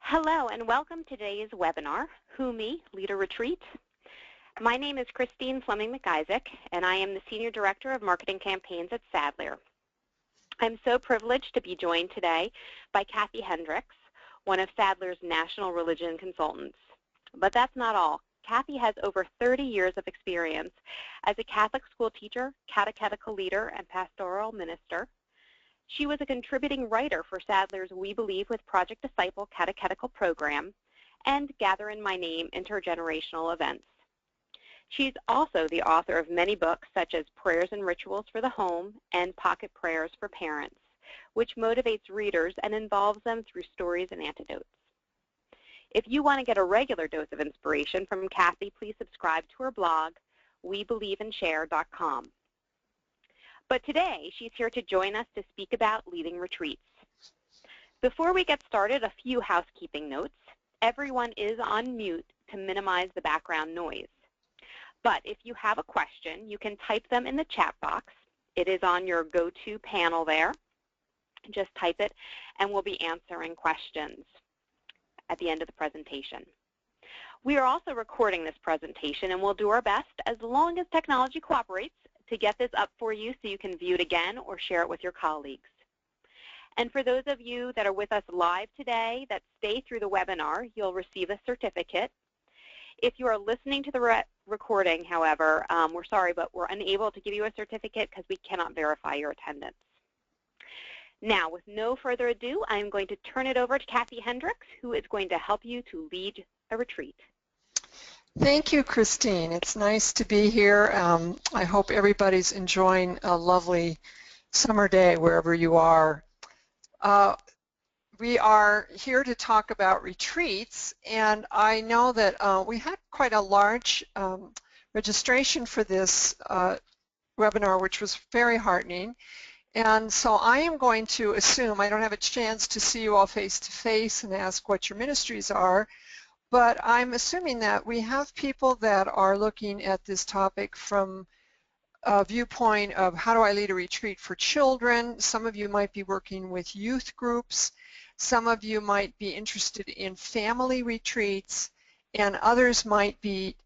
Hello and welcome to today's webinar, Who Me? Lead a Retreat. My name is Christine Fleming-McIsaac and I am the Senior Director of Marketing Campaigns at Sadler. I'm so privileged to be joined today by Kathy Hendricks, one of Sadler's national religion consultants. But that's not all. Kathy has over 30 years of experience as a Catholic school teacher, catechetical leader, and pastoral minister. She was a contributing writer for Sadler's We Believe with Project Disciple catechetical program and Gather in My Name intergenerational events. She's also the author of many books such as Prayers and Rituals for the Home and Pocket Prayers for Parents, which motivates readers and involves them through stories and anecdotes. If you want to get a regular dose of inspiration from Kathy, please subscribe to her blog, webelieveandshare.com. But today, she's here to join us to speak about leading retreats. Before we get started, a few housekeeping notes. Everyone is on mute to minimize the background noise. But if you have a question, you can type them in the chat box. It is on your go-to panel there. Just type it, and we'll be answering questions at the end of the presentation. We are also recording this presentation, and we'll do our best, as long as technology cooperates, to get this up for you so you can view it again or share it with your colleagues. And for those of you that are with us live today that stay through the webinar, you'll receive a certificate. If you are listening to the recording, however, we're sorry, but we're unable to give you a certificate because we cannot verify your attendance. Now, with no further ado, I'm going to turn it over to Kathy Hendricks, who is going to help you to lead a retreat. Thank you, Christine. It's nice to be here. I hope everybody's enjoying a lovely summer day wherever you are. We are here to talk about retreats, and I know that we had quite a large registration for this webinar, which was very heartening. And so I am going to assume, I don't have a chance to see you all face to face and ask what your ministries are, but I'm assuming that we have people that are looking at this topic from a viewpoint of how do I lead a retreat for children. Some of you might be working with youth groups. Some of you might be interested in family retreats, and others might be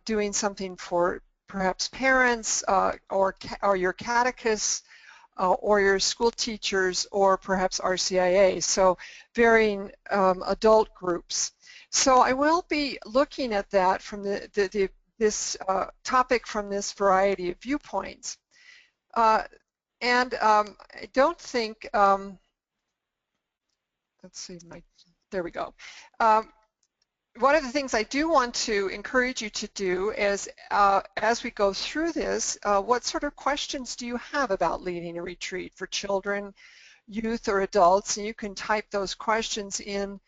doing something for perhaps parents or your catechists or your school teachers or perhaps RCIA, so varying adult groups. So I will be looking at that from this topic from this variety of viewpoints. I don't think, let's see, there we go. One of the things I do want to encourage you to do is, as we go through this, what sort of questions do you have about leading a retreat for children, youth, or adults? And you can type those questions in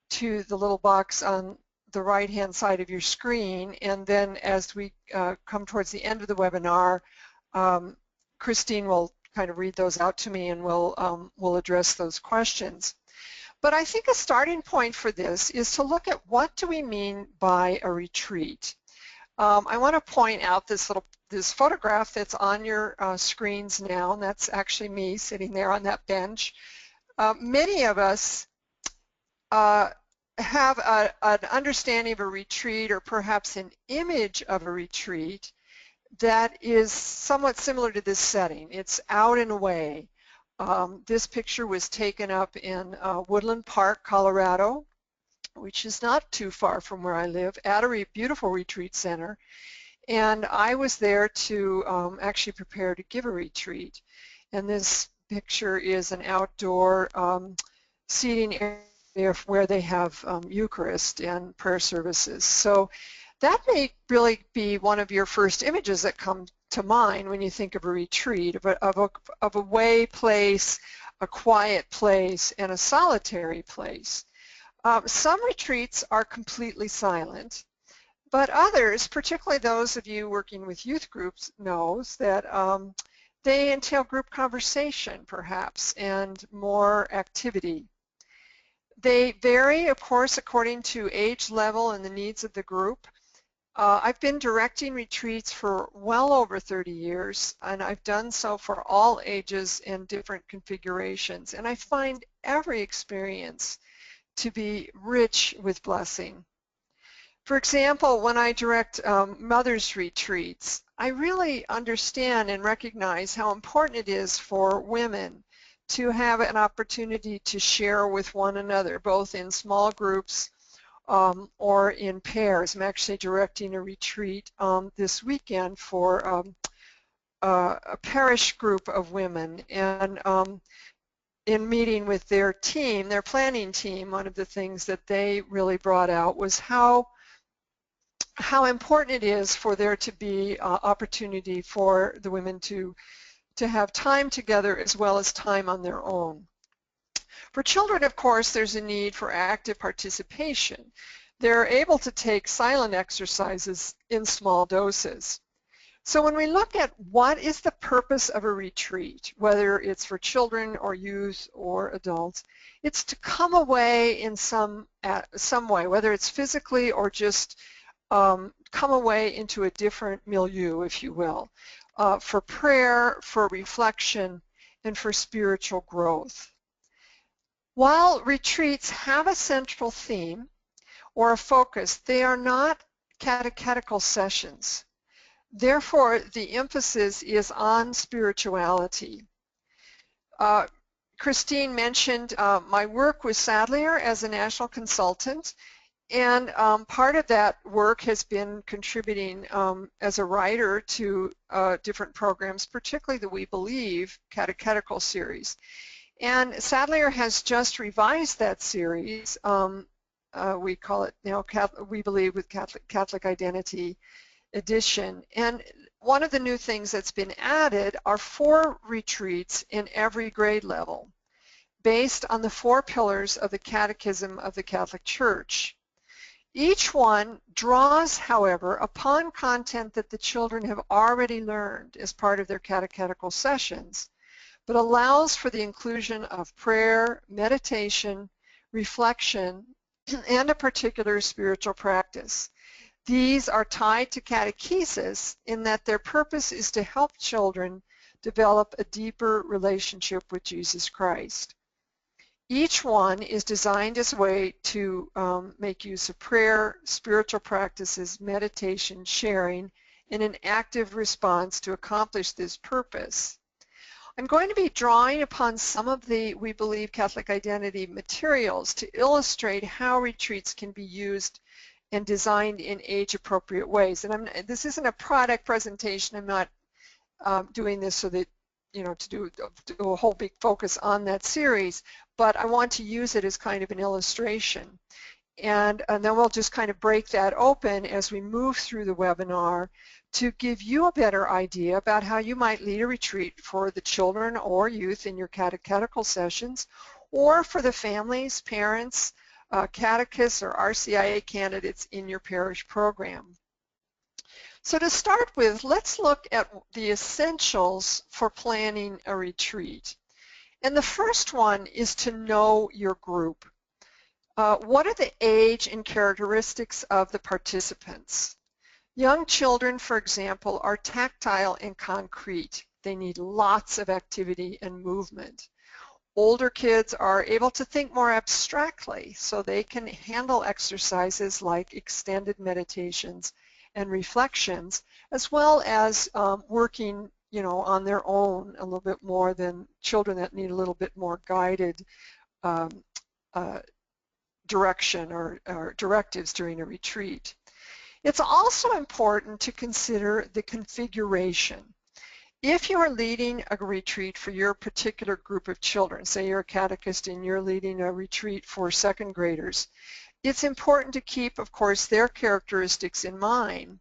to the little box on the right-hand side of your screen, and then as we come towards the end of the webinar, Christine will kind of read those out to me, and we'll address those questions. But I think a starting point for this is to look at what do we mean by a retreat. I want to point out this photograph that's on your screens now, and that's actually me sitting there on that bench. Many of us have an understanding of a retreat, or perhaps an image of a retreat that is somewhat similar to this setting. It's out and away. This picture was taken up in Woodland Park, Colorado, which is not too far from where I live, at a beautiful retreat center. And I was there to actually prepare to give a retreat. And this picture is an outdoor seating area where they have Eucharist and prayer services. So that may really be one of your first images that come to mind when you think of a retreat, of a way place, a quiet place, and a solitary place. Some retreats are completely silent, but others, particularly those of you working with youth groups, knows that they entail group conversation, perhaps, and more activity. They vary, of course, according to age level and the needs of the group. I've been directing retreats for well over 30 years, and I've done so for all ages and different configurations. And I find every experience to be rich with blessing. For example, when I direct mothers' retreats, I really understand and recognize how important it is for women to have an opportunity to share with one another, both in small groups or in pairs. I'm actually directing a retreat this weekend for a parish group of women, and in meeting with their team, their planning team, one of the things that they really brought out was how important it is for there to be opportunity for the women to have time together as well as time on their own. For children, of course, there's a need for active participation. They're able to take silent exercises in small doses. So when we look at what is the purpose of a retreat, whether it's for children or youth or adults, it's to come away in some way, whether it's physically or just come away into a different milieu, if you will, for prayer, for reflection, and for spiritual growth. While retreats have a central theme or a focus, they are not catechetical sessions. Therefore, the emphasis is on spirituality. Christine mentioned my work with Sadlier as a national consultant, and part of that work has been contributing as a writer to different programs, particularly the We Believe catechetical series. And Sadlier has just revised that series. We call it now We Believe with Catholic Identity edition. And one of the new things that's been added are 4 retreats in every grade level based on the 4 pillars of the Catechism of the Catholic Church. Each one draws, however, upon content that the children have already learned as part of their catechetical sessions, but allows for the inclusion of prayer, meditation, reflection, and a particular spiritual practice. These are tied to catechesis in that their purpose is to help children develop a deeper relationship with Jesus Christ. Each one is designed as a way to make use of prayer, spiritual practices, meditation, sharing, in an active response to accomplish this purpose. I'm going to be drawing upon some of the We Believe Catholic Identity materials to illustrate how retreats can be used and designed in age-appropriate ways. And this isn't a product presentation. I'm not doing this so that, to do a whole big focus on that series, but I want to use it as kind of an illustration. And then we'll just kind of break that open as we move through the webinar to give you a better idea about how you might lead a retreat for the children or youth in your catechetical sessions, or for the families, parents, catechists, or RCIA candidates in your parish program. So to start with, let's look at the essentials for planning a retreat. And the first one is to know your group. What are the age and characteristics of the participants? Young children, for example, are tactile and concrete. They need lots of activity and movement. Older kids are able to think more abstractly, so they can handle exercises like extended meditations and reflections, as well as working, on their own a little bit more than children that need a little bit more guided direction or directives during a retreat. It's also important to consider the configuration. If you are leading a retreat for your particular group of children, say you're a catechist and you're leading a retreat for second graders, it's important to keep, of course, their characteristics in mind,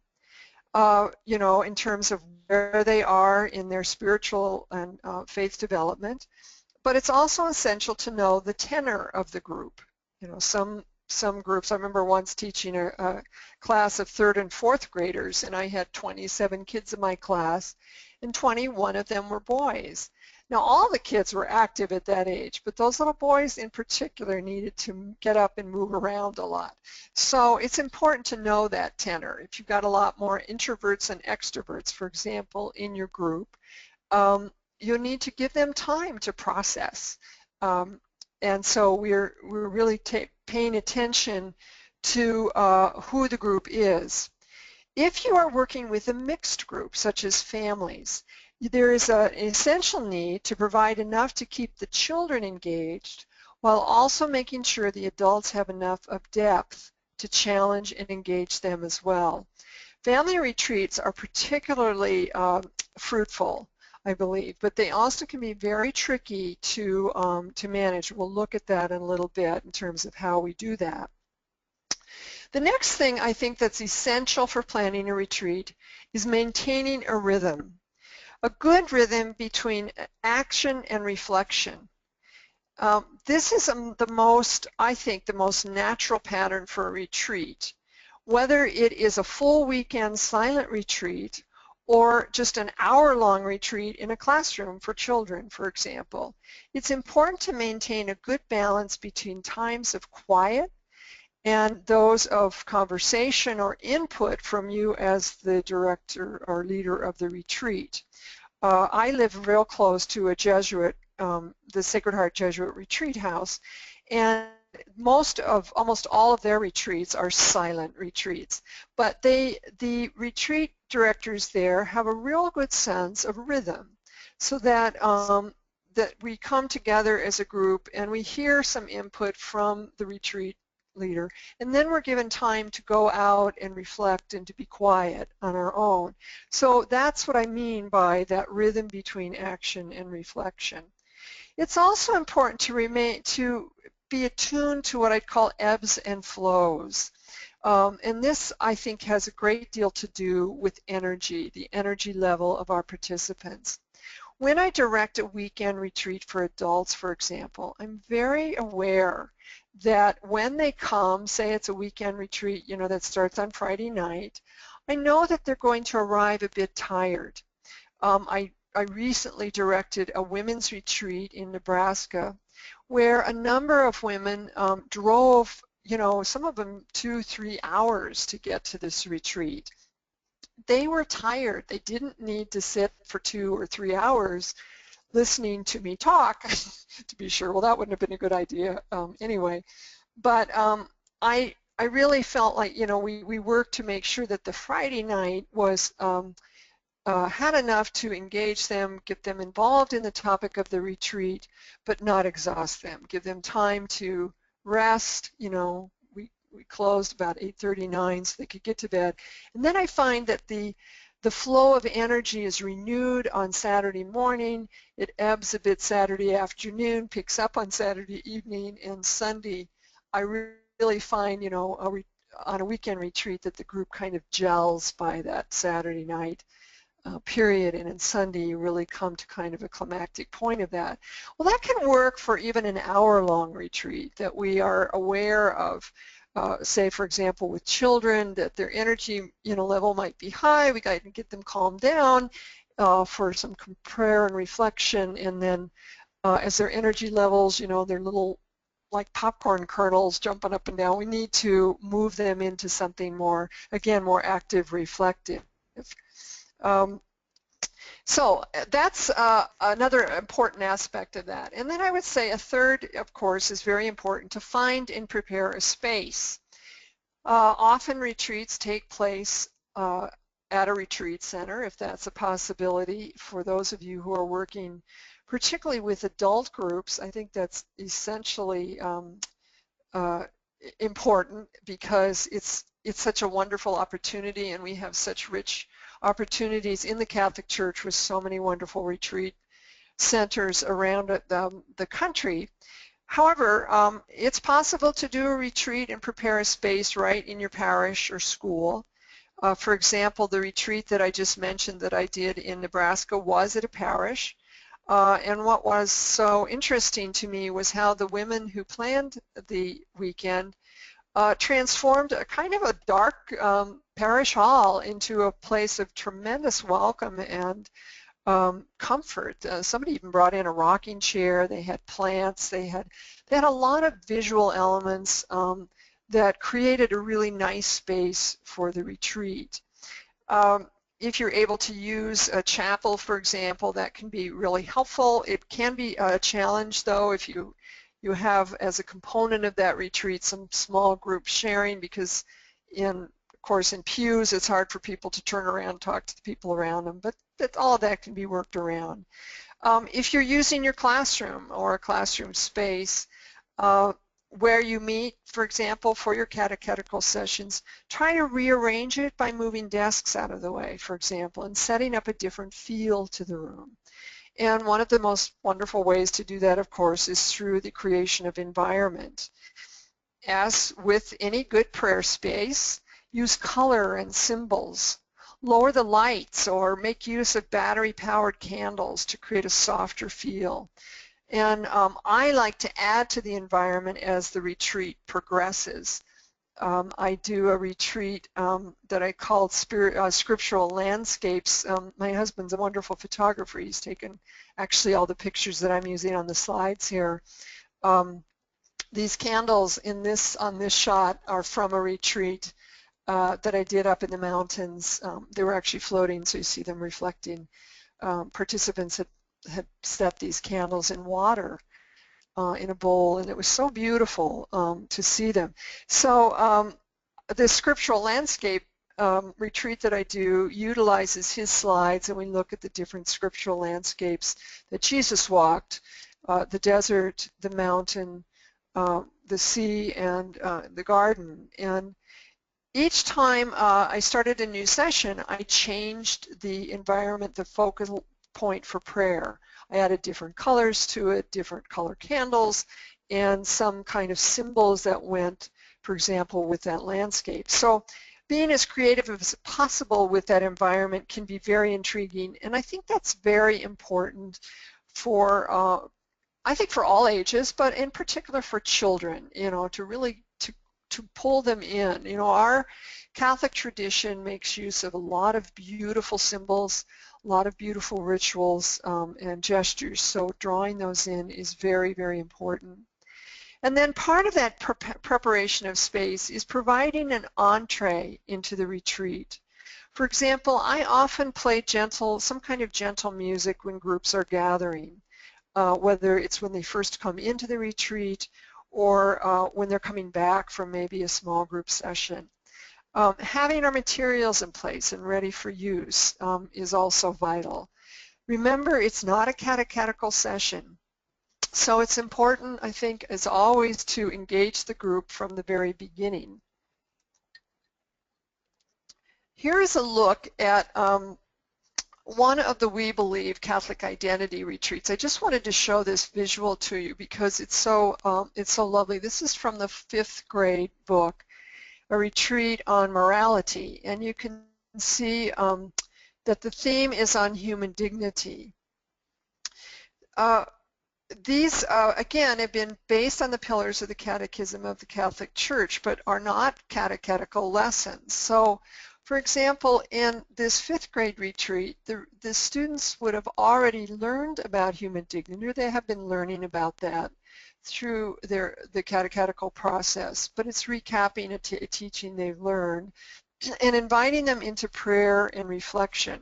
in terms of where they are in their spiritual and faith development. But it's also essential to know the tenor of the group. Some groups, I remember once teaching a class of 3rd and 4th graders, and I had 27 kids in my class, and 21 of them were boys. Now, all the kids were active at that age, but those little boys in particular needed to get up and move around a lot. So it's important to know that tenor. If you've got a lot more introverts and extroverts, for example, in your group, you'll need to give them time to process. and so we're really paying attention to who the group is. If you are working with a mixed group, such as families, there is an essential need to provide enough to keep the children engaged while also making sure the adults have enough of depth to challenge and engage them as well. Family retreats are particularly fruitful, I believe, but they also can be very tricky to manage. We'll look at that in a little bit in terms of how we do that. The next thing I think that's essential for planning a retreat is maintaining a rhythm. A good rhythm between action and reflection. This is I think, the most natural pattern for a retreat. Whether it is a full weekend silent retreat or just an hour-long retreat in a classroom for children, for example, it's important to maintain a good balance between times of quiet and those of conversation or input from you as the director or leader of the retreat. I live real close to a Jesuit, the Sacred Heart Jesuit Retreat House, and almost all of their retreats are silent retreats. But the retreat directors there have a real good sense of rhythm, so that that we come together as a group and we hear some input from the retreat leader, and then we're given time to go out and reflect and to be quiet on our own. So that's what I mean by that rhythm between action and reflection. It's also important to be attuned to what I'd call ebbs and flows. And this, I think, has a great deal to do with energy, the energy level of our participants. When I direct a weekend retreat for adults, for example, I'm very aware that when they come, say it's a weekend retreat, that starts on Friday night, I know that they're going to arrive a bit tired. I recently directed a women's retreat in Nebraska where a number of women drove, some of them 2-3 hours to get to this retreat. They were tired. They didn't need to sit for 2 or 3 hours listening to me talk, to be sure. Well, that wouldn't have been a good idea anyway. But I really felt like, we worked to make sure that the Friday night was had enough to engage them, get them involved in the topic of the retreat, but not exhaust them. Give them time to rest. We closed about 8:39 so they could get to bed. And then I find that the flow of energy is renewed on Saturday morning. It ebbs a bit Saturday afternoon, picks up on Saturday evening, and Sunday I really find, on a weekend retreat that the group kind of gels by that Saturday night period, and on Sunday you really come to kind of a climactic point of that. Well, that can work for even an hour-long retreat, that we are aware of, say, for example, with children, that their energy level might be high. We got to get them calmed down for some prayer and reflection, and then as their energy levels, they're little like popcorn kernels jumping up and down, we need to move them into something more, again, more active, reflective. So that's another important aspect of that. And then I would say a third, of course, is very important: to find and prepare a space. Often retreats take place at a retreat center, if that's a possibility. For those of you who are working particularly with adult groups, I think that's essentially important, because it's such a wonderful opportunity, and we have such rich opportunities in the Catholic Church with so many wonderful retreat centers around the country. However, it's possible to do a retreat and prepare a space right in your parish or school. For example, the retreat that I just mentioned that I did in Nebraska was at a parish. And what was so interesting to me was how the women who planned the weekend transformed a kind of a dark parish hall into a place of tremendous welcome and comfort. Somebody even brought in a rocking chair. They had plants. They had a lot of visual elements that created a really nice space for the retreat. If you're able to use a chapel, for example, that can be really helpful. It can be a challenge, though, if you You have as a component of that retreat some small group sharing, because of course in pews it's hard for people to turn around and talk to the people around them, but all of that can be worked around. If you're using your classroom or a classroom space where you meet, for example, for your catechetical sessions, try to rearrange it by moving desks out of the way, for example, and setting up a different feel to the room. And one of the most wonderful ways to do that, of course, is through the creation of environment. As with any good prayer space, use color and symbols. Lower the lights or make use of battery-powered candles to create a softer feel. And I like to add to the environment as the retreat progresses. I do a retreat that I call scriptural landscapes. My husband's a wonderful photographer. He's taken actually all the pictures that I'm using on the slides here. These candles on this shot are from a retreat that I did up in the mountains. They were actually floating, so you see them reflecting. Participants had set these candles in water in a bowl, and it was so beautiful to see them. So the scriptural landscape retreat that I do utilizes his slides, and we look at the different scriptural landscapes that Jesus walked, the desert, the mountain, the sea, and the garden. And each time I started a new session, I changed the environment, the focal point for prayer. I added different colors to it, different color candles, and some kind of symbols that went, for example, with that landscape. So being as creative as possible with that environment can be very intriguing, and I think that's very important for, I think for all ages, but in particular for children, to really to pull them in. Our Catholic tradition makes use of a lot of beautiful symbols, a lot of beautiful rituals and gestures, so drawing those in is very, very important. And then part of that preparation of space is providing an entree into the retreat. For example, I often play some kind of gentle music when groups are gathering, whether it's when they first come into the retreat or when they're coming back from maybe a small group session. Having our materials in place and ready for use is also vital. Remember, it's not a catechetical session, so it's important, I think, as always, to engage the group from the very beginning. Here is a look at one of the We Believe Catholic Identity retreats. I just wanted to show this visual to you because it's so lovely. This is from the 5th grade book, a retreat on morality, and you can see that the theme is on human dignity. These, again, have been based on the pillars of the Catechism of the Catholic Church, but are not catechetical lessons. So, for example, in this 5th grade retreat, the students would have already learned about human dignity, or they have been learning about that through the catechetical process, but it's recapping a teaching they've learned and inviting them into prayer and reflection.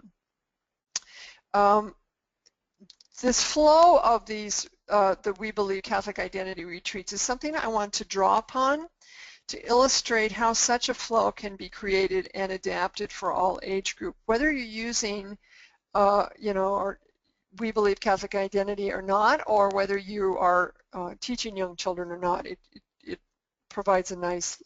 This flow of these, the We Believe Catholic Identity retreats is something I want to draw upon to illustrate how such a flow can be created and adapted for all age group. Whether you're using, or We Believe Catholic Identity or not, or whether you are teaching young children or not, it provides a nice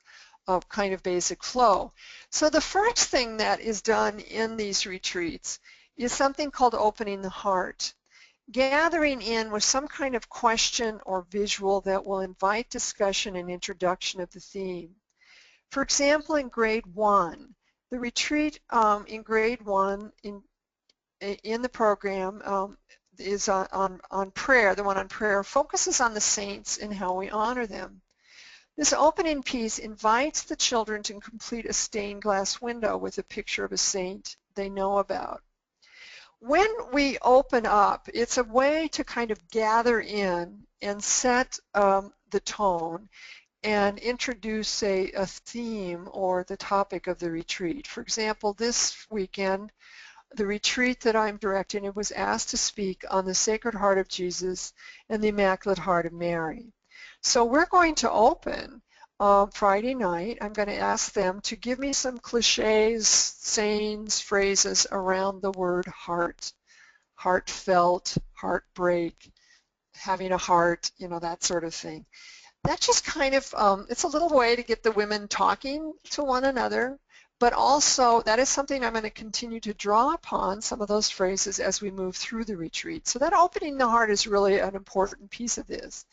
kind of basic flow. So the first thing that is done in these retreats is something called opening the heart. Gathering in with some kind of question or visual that will invite discussion and introduction of the theme. For example, in grade 1, the retreat in grade 1 in the program is on prayer. The one on prayer focuses on the saints and how we honor them. This opening piece invites the children to complete a stained glass window with a picture of a saint they know about. When we open up, it's a way to kind of gather in and set the tone and introduce a theme or the topic of the retreat. For example, this weekend, the retreat that I'm directing, it was asked to speak on the Sacred Heart of Jesus and the Immaculate Heart of Mary. So we're going to open Friday night. I'm going to ask them to give me some cliches, sayings, phrases around the word heart, heartfelt, heartbreak, having a heart, you know, that sort of thing. That just kind of, it's a little way to get the women talking to one another, but also that is something I'm going to continue to draw upon, some of those phrases, as we move through the retreat. So that opening the heart is really an important piece of this.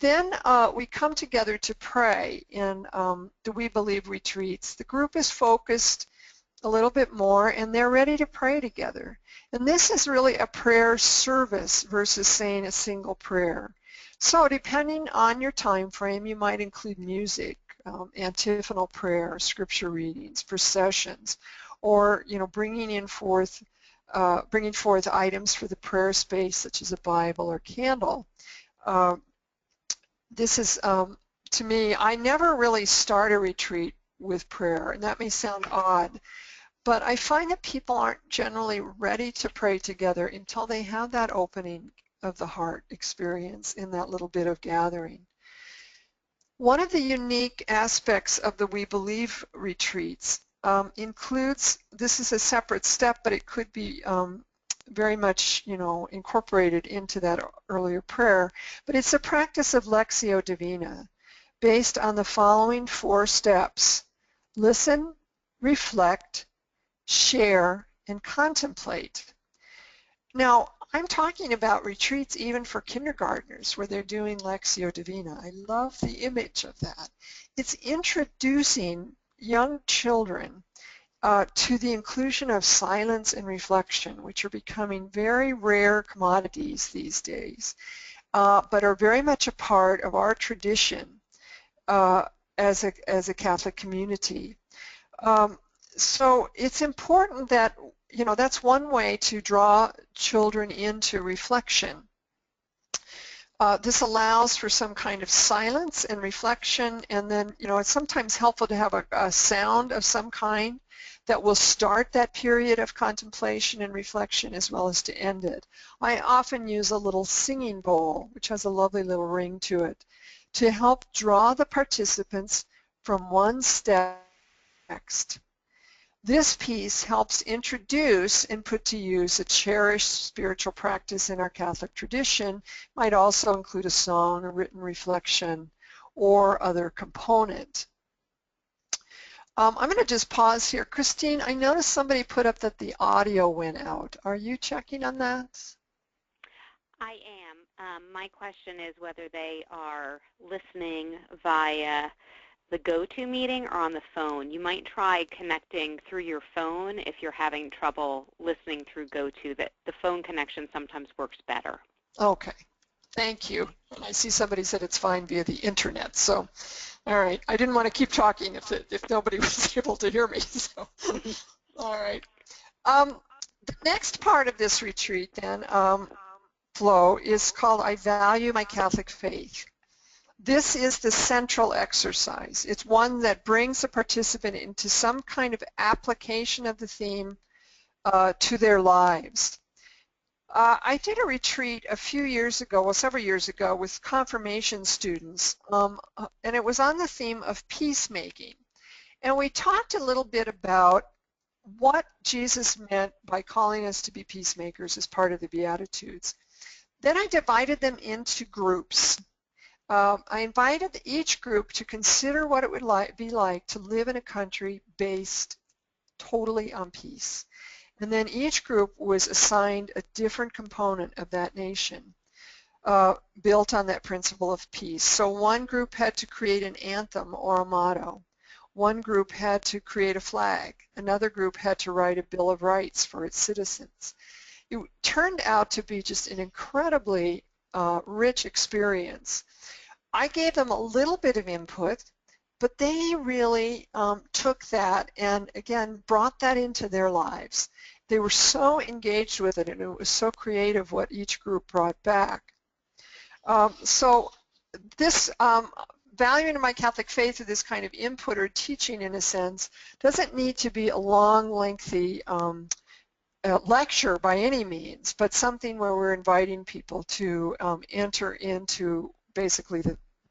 Then we come together to pray in the We Believe retreats. The group is focused a little bit more, and they're ready to pray together. And this is really a prayer service versus saying a single prayer. So depending on your time frame, you might include music, antiphonal prayer, scripture readings, processions, or bringing forth items for the prayer space, such as a Bible or candle. This is, to me, I never really start a retreat with prayer, and that may sound odd, but I find that people aren't generally ready to pray together until they have that opening of the heart experience in that little bit of gathering. One of the unique aspects of the We Believe retreats includes, this is a separate step, but it could be very much, incorporated into that earlier prayer, but it's a practice of Lectio Divina based on the following 4 steps: listen, reflect, share, and contemplate. Now, I'm talking about retreats even for kindergartners where they're doing Lectio Divina. I love the image of that. It's introducing young children to the inclusion of silence and reflection, which are becoming very rare commodities these days, but are very much a part of our tradition as a Catholic community. So it's important that, that's one way to draw children into reflection. This allows for some kind of silence and reflection, and then, it's sometimes helpful to have a sound of some kind that will start that period of contemplation and reflection as well as to end it. I often use a little singing bowl, which has a lovely little ring to it, to help draw the participants from one step to the next. This piece helps introduce and put to use a cherished spiritual practice in our Catholic tradition. It might also include a song, a written reflection, or other component. I'm going to just pause here. Christine, I noticed somebody put up that the audio went out. Are you checking on that? I am. My question is whether they are listening via the GoToMeeting or on the phone. You might try connecting through your phone if you're having trouble listening through GoTo. The phone connection sometimes works better. Okay. Thank you. And I see somebody said it's fine via the internet. So, all right. I didn't want to keep talking if nobody was able to hear me. So, all right. The next part of this retreat then, flow, is called I Value My Catholic Faith. This is the central exercise. It's one that brings the participant into some kind of application of the theme to their lives. I did a retreat a few years ago, well, several years ago, with confirmation students, and it was on the theme of peacemaking. And we talked a little bit about what Jesus meant by calling us to be peacemakers as part of the Beatitudes. Then I divided them into groups. I invited each group to consider what it would be like to live in a country based totally on peace. And then each group was assigned a different component of that nation built on that principle of peace. So one group had to create an anthem or a motto. One group had to create a flag. Another group had to write a Bill of Rights for its citizens. It turned out to be just an incredibly rich experience. I gave them a little bit of input, but they really took that and, again, brought that into their lives. They were so engaged with it, and it was so creative what each group brought back. So this valuing my Catholic faith, or this kind of input or teaching, in a sense, doesn't need to be a long, lengthy lecture by any means, but something where we're inviting people to enter into basically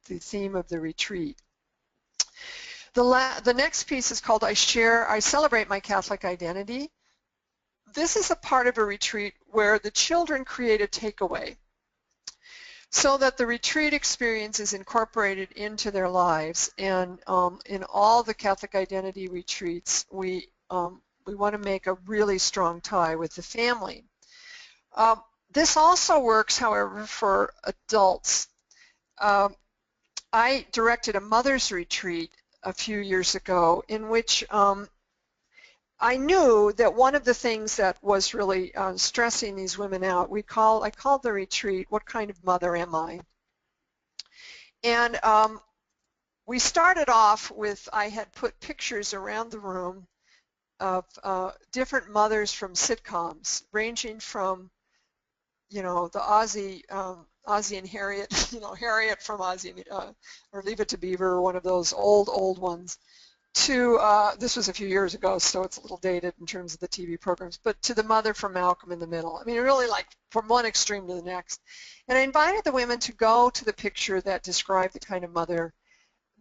the theme of the retreat. The next piece is called I Celebrate My Catholic Identity. This is a part of a retreat where the children create a takeaway so that the retreat experience is incorporated into their lives. And in all the Catholic Identity retreats, we want to make a really strong tie with the family. This also works, however, for adults. I directed a mother's retreat a few years ago in which I knew that one of the things that was really stressing these women out, I called the retreat, What Kind of Mother Am I? And we started off with, I had put pictures around the room of different mothers from sitcoms, ranging from, the Ozzie and Harriet, Harriet from Ozzie, or Leave It to Beaver, one of those old ones, to, this was a few years ago, so it's a little dated in terms of the TV programs, but to the mother from Malcolm in the Middle. I mean, really like from one extreme to the next. And I invited the women to go to the picture that described the kind of mother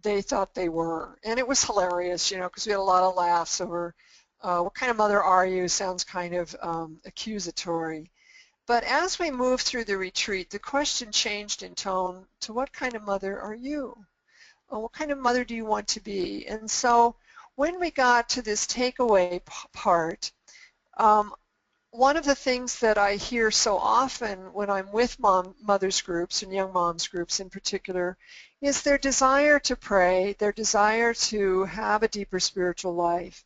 they thought they were. And it was hilarious, because we had a lot of laughs over what kind of mother are you? Sounds kind of accusatory. But as we moved through the retreat, the question changed in tone to what kind of mother are you? What kind of mother do you want to be? And so when we got to this takeaway part, one of the things that I hear so often when I'm with mothers groups and young moms groups in particular is their desire to pray, their desire to have a deeper spiritual life,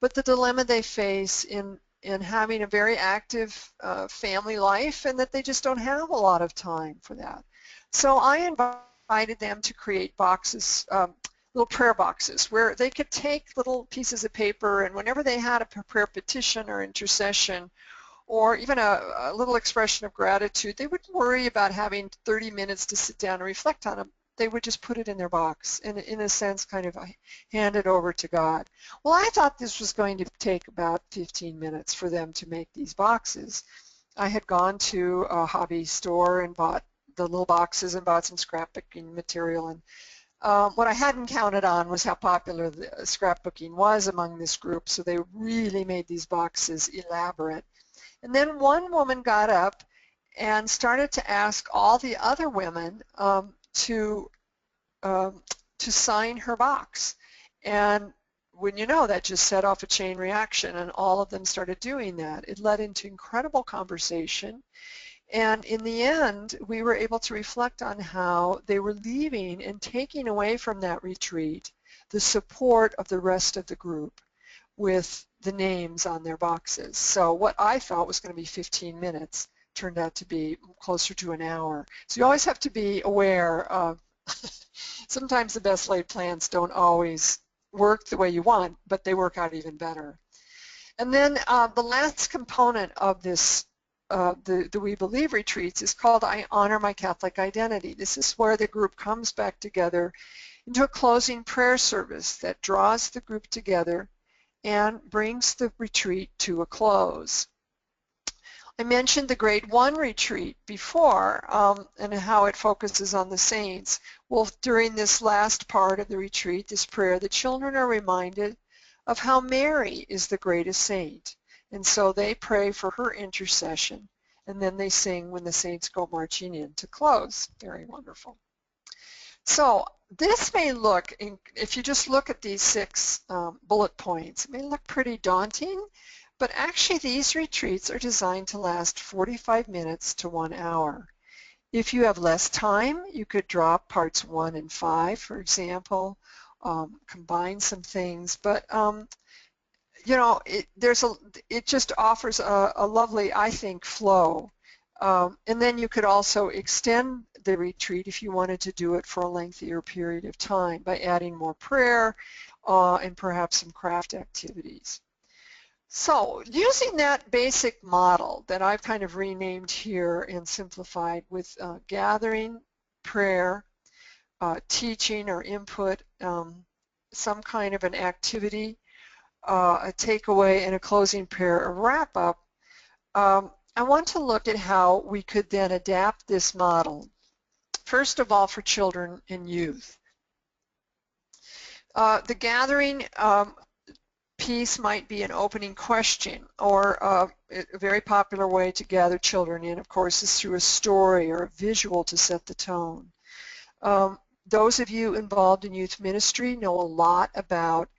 but the dilemma they face in having a very active family life, and that they just don't have a lot of time for that. So I invited them to create boxes, little prayer boxes, where they could take little pieces of paper, and whenever they had a prayer petition or intercession, or even a little expression of gratitude, they wouldn't worry about having 30 minutes to sit down and reflect on them. They would just put it in their box and, in a sense, kind of hand it over to God. Well, I thought this was going to take about 15 minutes for them to make these boxes. I had gone to a hobby store and bought the little boxes and bought some scrapbooking material. And what I hadn't counted on was how popular the scrapbooking was among this group, so they really made these boxes elaborate. And then one woman got up and started to ask all the other women to sign her box. And when you know, that just set off a chain reaction, and all of them started doing that. It led into incredible conversation. And in the end, we were able to reflect on how they were leaving and taking away from that retreat the support of the rest of the group with the names on their boxes. So what I thought was going to be 15 minutes turned out to be closer to an hour. So you always have to be aware of sometimes the best laid plans don't always work the way you want, but they work out even better. And then the last component of this the We Believe retreats is called I Honor My Catholic Identity. This is where the group comes back together into a closing prayer service that draws the group together and brings the retreat to a close. I mentioned the Grade 1 retreat before and how it focuses on the saints. Well, during this last part of the retreat, this prayer, the children are reminded of how Mary is the greatest saint. And so they pray for her intercession, and then they sing When the Saints Go Marching In to close. Very wonderful. So this may look, if you just look at these 6 bullet points, it may look pretty daunting, but actually these retreats are designed to last 45 minutes to 1 hour. If you have less time, you could drop parts 1 and 5, for example, combine some things, but it just offers a lovely, I think, flow. And then you could also extend the retreat if you wanted to do it for a lengthier period of time by adding more prayer and perhaps some craft activities. So using that basic model that I've kind of renamed here and simplified with gathering, prayer, teaching or input, some kind of an activity, a takeaway, and a closing prayer, a wrap-up, I want to look at how we could then adapt this model first of all for children and youth. The gathering piece might be an opening question, or a very popular way to gather children in, of course, is through a story or a visual to set the tone. Those of you involved in youth ministry know a lot about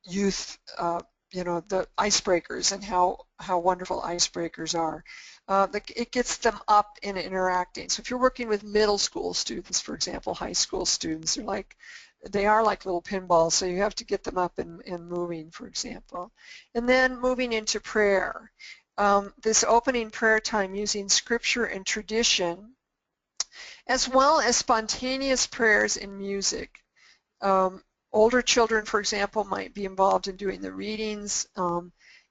youth, the icebreakers and how wonderful icebreakers are. It gets them up and interacting. So if you're working with middle school students, for example, high school students, they are like little pinballs, so you have to get them up and moving, for example. And then moving into prayer. This opening prayer time using scripture and tradition, as well as spontaneous prayers and music. Older children, for example, might be involved in doing the readings,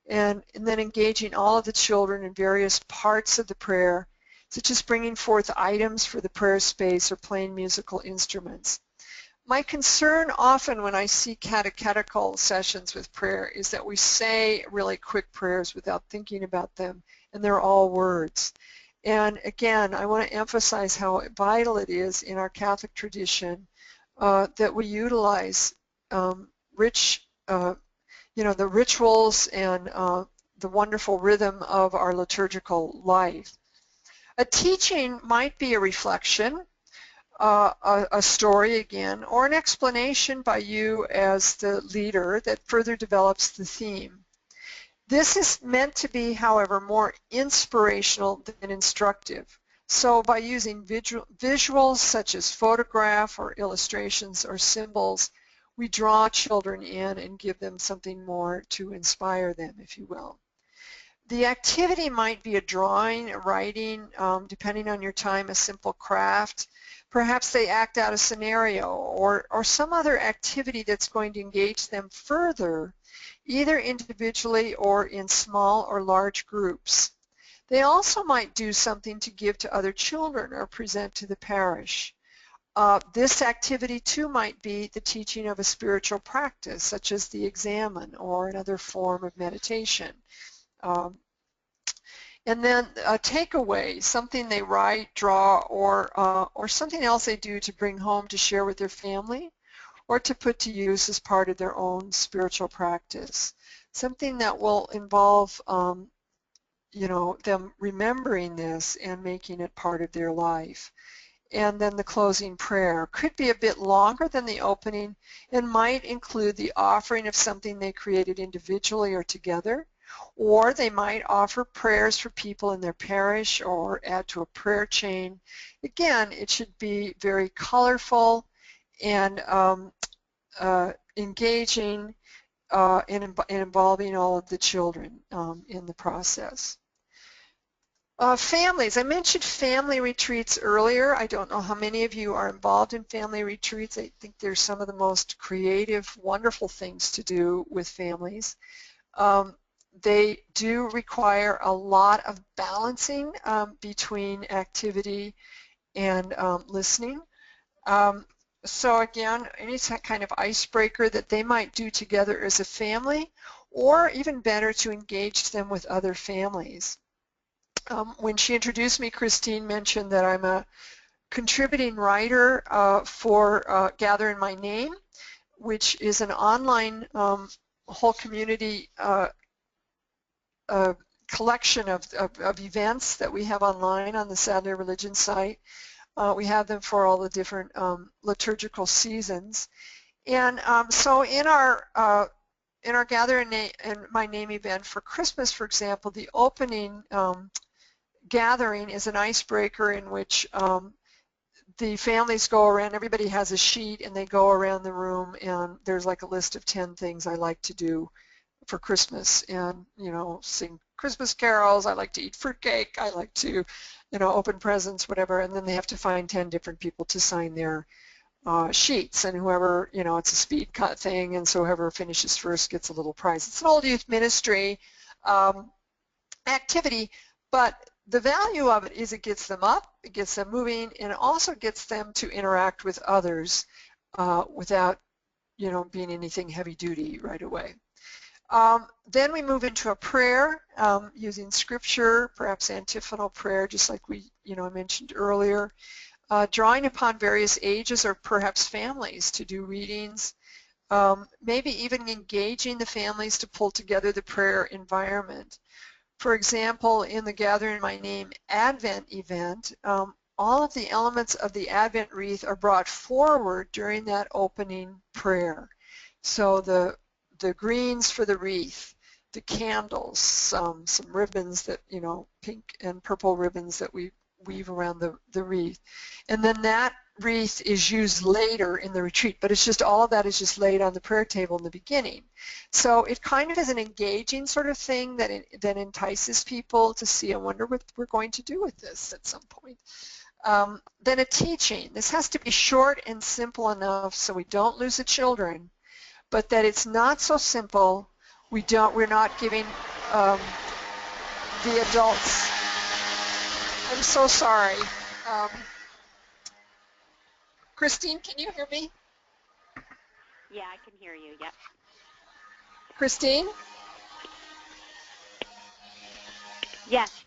and then engaging all of the children in various parts of the prayer, such as bringing forth items for the prayer space or playing musical instruments. My concern often when I see catechetical sessions with prayer is that we say really quick prayers without thinking about them, and they're all words. And again, I want to emphasize how vital it is in our Catholic tradition that we utilize the rituals and the wonderful rhythm of our liturgical life. A teaching might be a reflection, a story again, or an explanation by you as the leader that further develops the theme. This is meant to be, however, more inspirational than instructive. So by using visuals such as photograph or illustrations or symbols, we draw children in and give them something more to inspire them, if you will. The activity might be a drawing, a writing, depending on your time, a simple craft. Perhaps they act out a scenario or some other activity that's going to engage them further, either individually or in small or large groups. They also might do something to give to other children or present to the parish. This activity too might be the teaching of a spiritual practice, such as the examen or another form of meditation. And then a takeaway, something they write, draw, or something else they do to bring home to share with their family or to put to use as part of their own spiritual practice. Something that will involve them remembering this and making it part of their life. And then the closing prayer could be a bit longer than the opening and might include the offering of something they created individually or together, or they might offer prayers for people in their parish or add to a prayer chain. Again, it should be very colorful and engaging and involving all of the children in the process. Families. I mentioned family retreats earlier. I don't know how many of you are involved in family retreats. I think they're some of the most creative, wonderful things to do with families. They do require a lot of balancing between activity and listening. So again, any kind of icebreaker that they might do together as a family, or even better, to engage them with other families. When she introduced me, Christine mentioned that I'm a contributing writer for Gather in My Name, which is an online whole community collection of events that we have online on the Sadler Religion site. We have them for all the different liturgical seasons. And so in our Gather in My Name event for Christmas, for example, the opening gathering is an icebreaker in which the families go around, everybody has a sheet, and they go around the room, and there's like a list of 10 things I like to do for Christmas, and sing Christmas carols, I like to eat fruitcake, I like to open presents, whatever, and then they have to find 10 different people to sign their sheets, and whoever, it's a speed cut thing, and so whoever finishes first gets a little prize. It's an old youth ministry activity, but the value of it is it gets them up, it gets them moving, and it also gets them to interact with others without, being anything heavy duty right away. Then we move into a prayer using scripture, perhaps antiphonal prayer, just like we, I mentioned earlier. drawing upon various ages or perhaps families to do readings, maybe even engaging the families to pull together the prayer environment. For example, in the Gather in My Name Advent event, all of the elements of the Advent wreath are brought forward during that opening prayer. So the greens for the wreath, the candles, some ribbons that, pink and purple ribbons that we weave around the wreath. And then that wreath is used later in the retreat, but it's just all of that is just laid on the prayer table in the beginning. So it kind of is an engaging sort of thing that entices people to see, I wonder what we're going to do with this at some point. Then a teaching. This has to be short and simple enough so we don't lose the children, but that it's not so simple. We're not giving the adults. I'm so sorry. Christine, can you hear me? Yeah, I can hear you. Yep. Christine? Yes,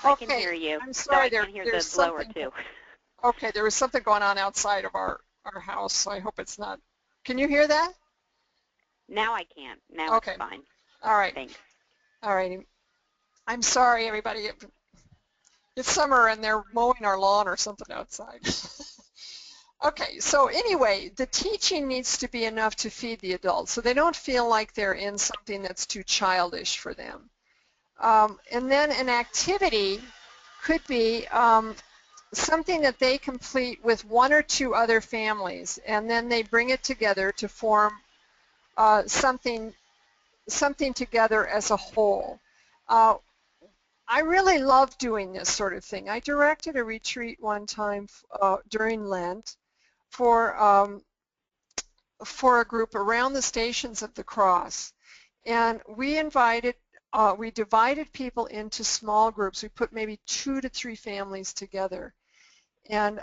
I can hear you. I'm sorry, I can hear the blower too. Okay, there was something going on outside of our house, so I hope it's not. Can you hear that? Now I can. Now it's fine. All right. Thanks. All right. I'm sorry, everybody. It's summer and they're mowing our lawn or something outside. Okay, so anyway, the teaching needs to be enough to feed the adults so they don't feel like they're in something that's too childish for them. And then an activity could be something that they complete with one or two other families, and then they bring it together to form something together as a whole. I really love doing this sort of thing. I directed a retreat one time during Lent for a group around the Stations of the Cross, and we divided people into small groups. We put maybe 2 to 3 families together, and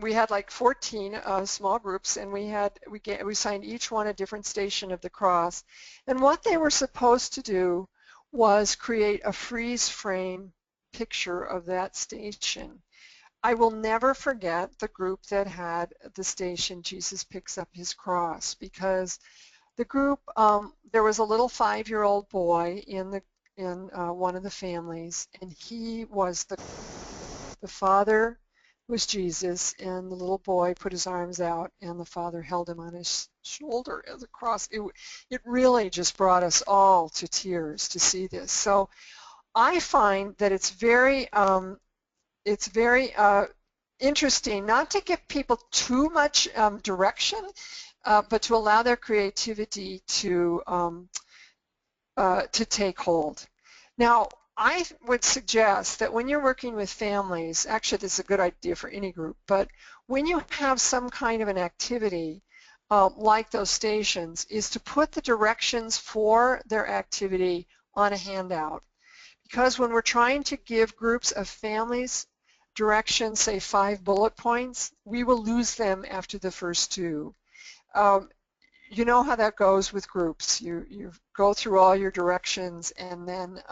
we had like 14 small groups, and we assigned each one a different station of the cross. And what they were supposed to do was create a freeze frame picture of that station. I will never forget the group that had the station Jesus Picks Up His Cross, because the group, there was a little 5-year-old boy in one of the families, and he was the father was Jesus, and the little boy put his arms out, and the father held him on his shoulder as a cross. It really just brought us all to tears to see this. So I find that it's very interesting not to give people too much direction, but to allow their creativity to take hold. Now, I would suggest that when you're working with families, actually this is a good idea for any group, but when you have some kind of an activity like those stations, is to put the directions for their activity on a handout. Because when we're trying to give groups of families directions, say 5 bullet points, we will lose them after the first 2. You know how that goes with groups. You go through all your directions, and then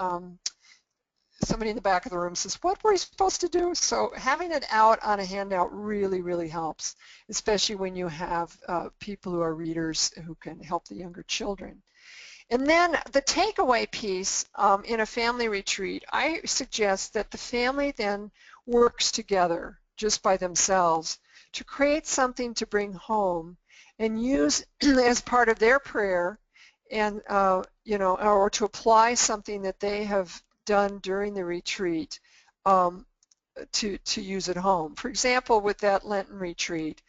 somebody in the back of the room says, what were you supposed to do? So having it out on a handout really, really helps, especially when you have people who are readers who can help the younger children. And then the takeaway piece in a family retreat, I suggest that the family then works together just by themselves to create something to bring home and use as part of their prayer, and or to apply something that they have done during the retreat to use at home. For example, with that Lenten retreat,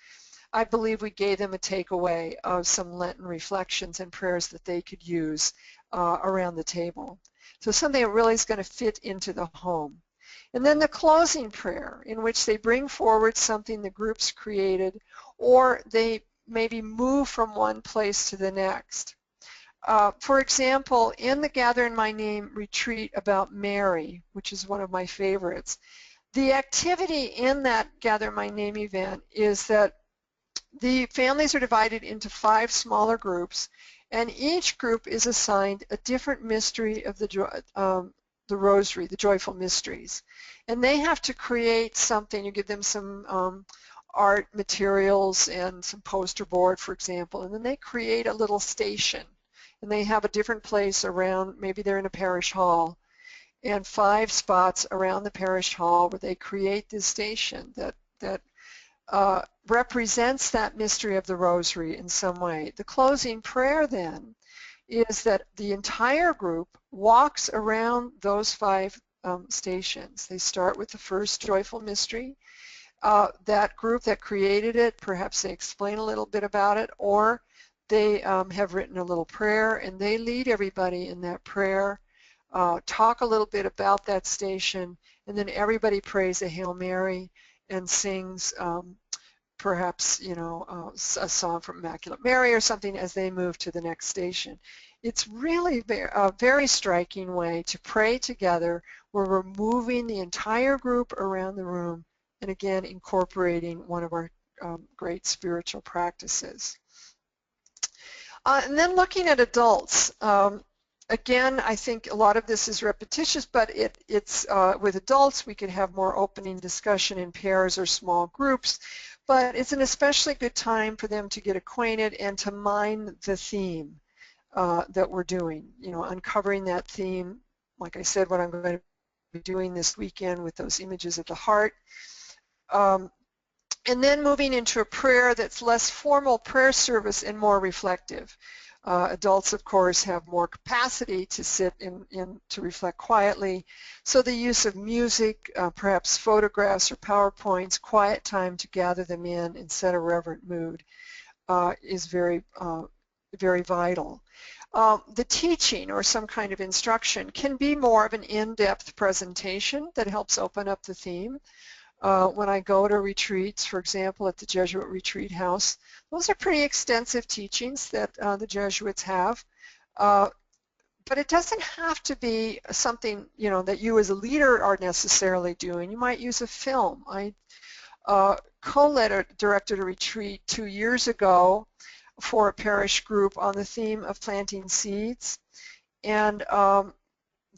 I believe we gave them a takeaway of some Lenten reflections and prayers that they could use around the table. So something that really is going to fit into the home. And then the closing prayer, in which they bring forward something the groups created, or they maybe move from one place to the next. For example, in the Gather in My Name retreat about Mary, which is one of my favorites, the activity in that Gather in My Name event is that the families are divided into 5 smaller groups, and each group is assigned a different mystery of the the rosary, the joyful mysteries. And they have to create something. You give them some art materials and some poster board, for example, and then they create a little station. And they have a different place around, maybe they're in a parish hall, and 5 spots around the parish hall where they create this station that represents that mystery of the rosary in some way. The closing prayer then is that the entire group walks around those 5 stations. They start with the first joyful mystery. That group that created it, perhaps they explain a little bit about it, or they have written a little prayer and they lead everybody in that prayer, talk a little bit about that station, and then everybody prays a Hail Mary and sings perhaps, you know, a song from Immaculate Mary or something as they move to the next station. It's really a very striking way to pray together where we're moving the entire group around the room and again incorporating one of our great spiritual practices. And then looking at adults, again, I think a lot of this is repetitious, but it's with adults we could have more opening discussion in pairs or small groups, but it's an especially good time for them to get acquainted and to mine the theme that we're doing, you know, uncovering that theme, like I said, what I'm going to be doing this weekend with those images of the heart. And then moving into a prayer that's less formal prayer service and more reflective. Adults, of course, have more capacity to sit to reflect quietly. So the use of music, perhaps photographs or PowerPoints, quiet time to gather them in and set a reverent mood is very, very vital. The teaching or some kind of instruction can be more of an in-depth presentation that helps open up the theme. When I go to retreats, for example, at the Jesuit Retreat House, those are pretty extensive teachings that the Jesuits have. But it doesn't have to be something, you know, that you as a leader are necessarily doing. You might use a film. I co-directed a retreat 2 years ago for a parish group on the theme of planting seeds. And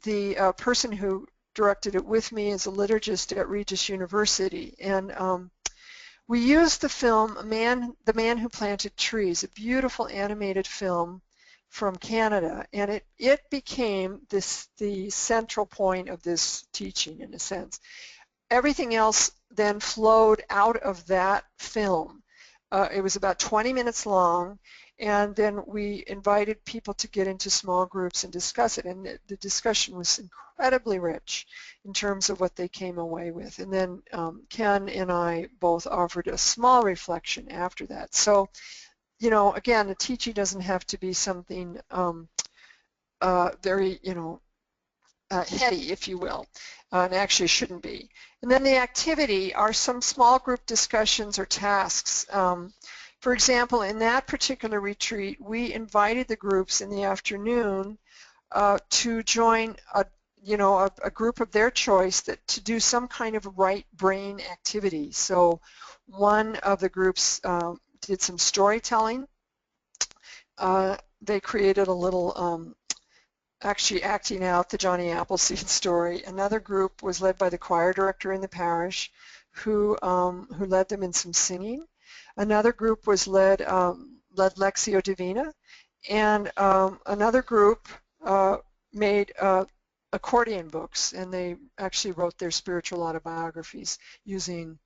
the person who directed it with me is a liturgist at Regis University, and we used the film The Man Who Planted Trees, a beautiful animated film from Canada, and it became the central point of this teaching in a sense. Everything else then flowed out of that film. It was about 20 minutes long, and then we invited people to get into small groups and discuss it, and the discussion was incredibly rich in terms of what they came away with. And then Ken and I both offered a small reflection after that. So, you know, again, the teaching doesn't have to be something very, you know, heady, if you will, and actually shouldn't be. And then the activity are some small group discussions or tasks. For example, in that particular retreat, we invited the groups in the afternoon to join a group of their choice to do some kind of right brain activity. So one of the groups did some storytelling. They created a little actually acting out the Johnny Appleseed story. Another group was led by the choir director in the parish who led them in some singing. Another group was led Lectio Divina, and another group made accordion books, and they actually wrote their spiritual autobiographies using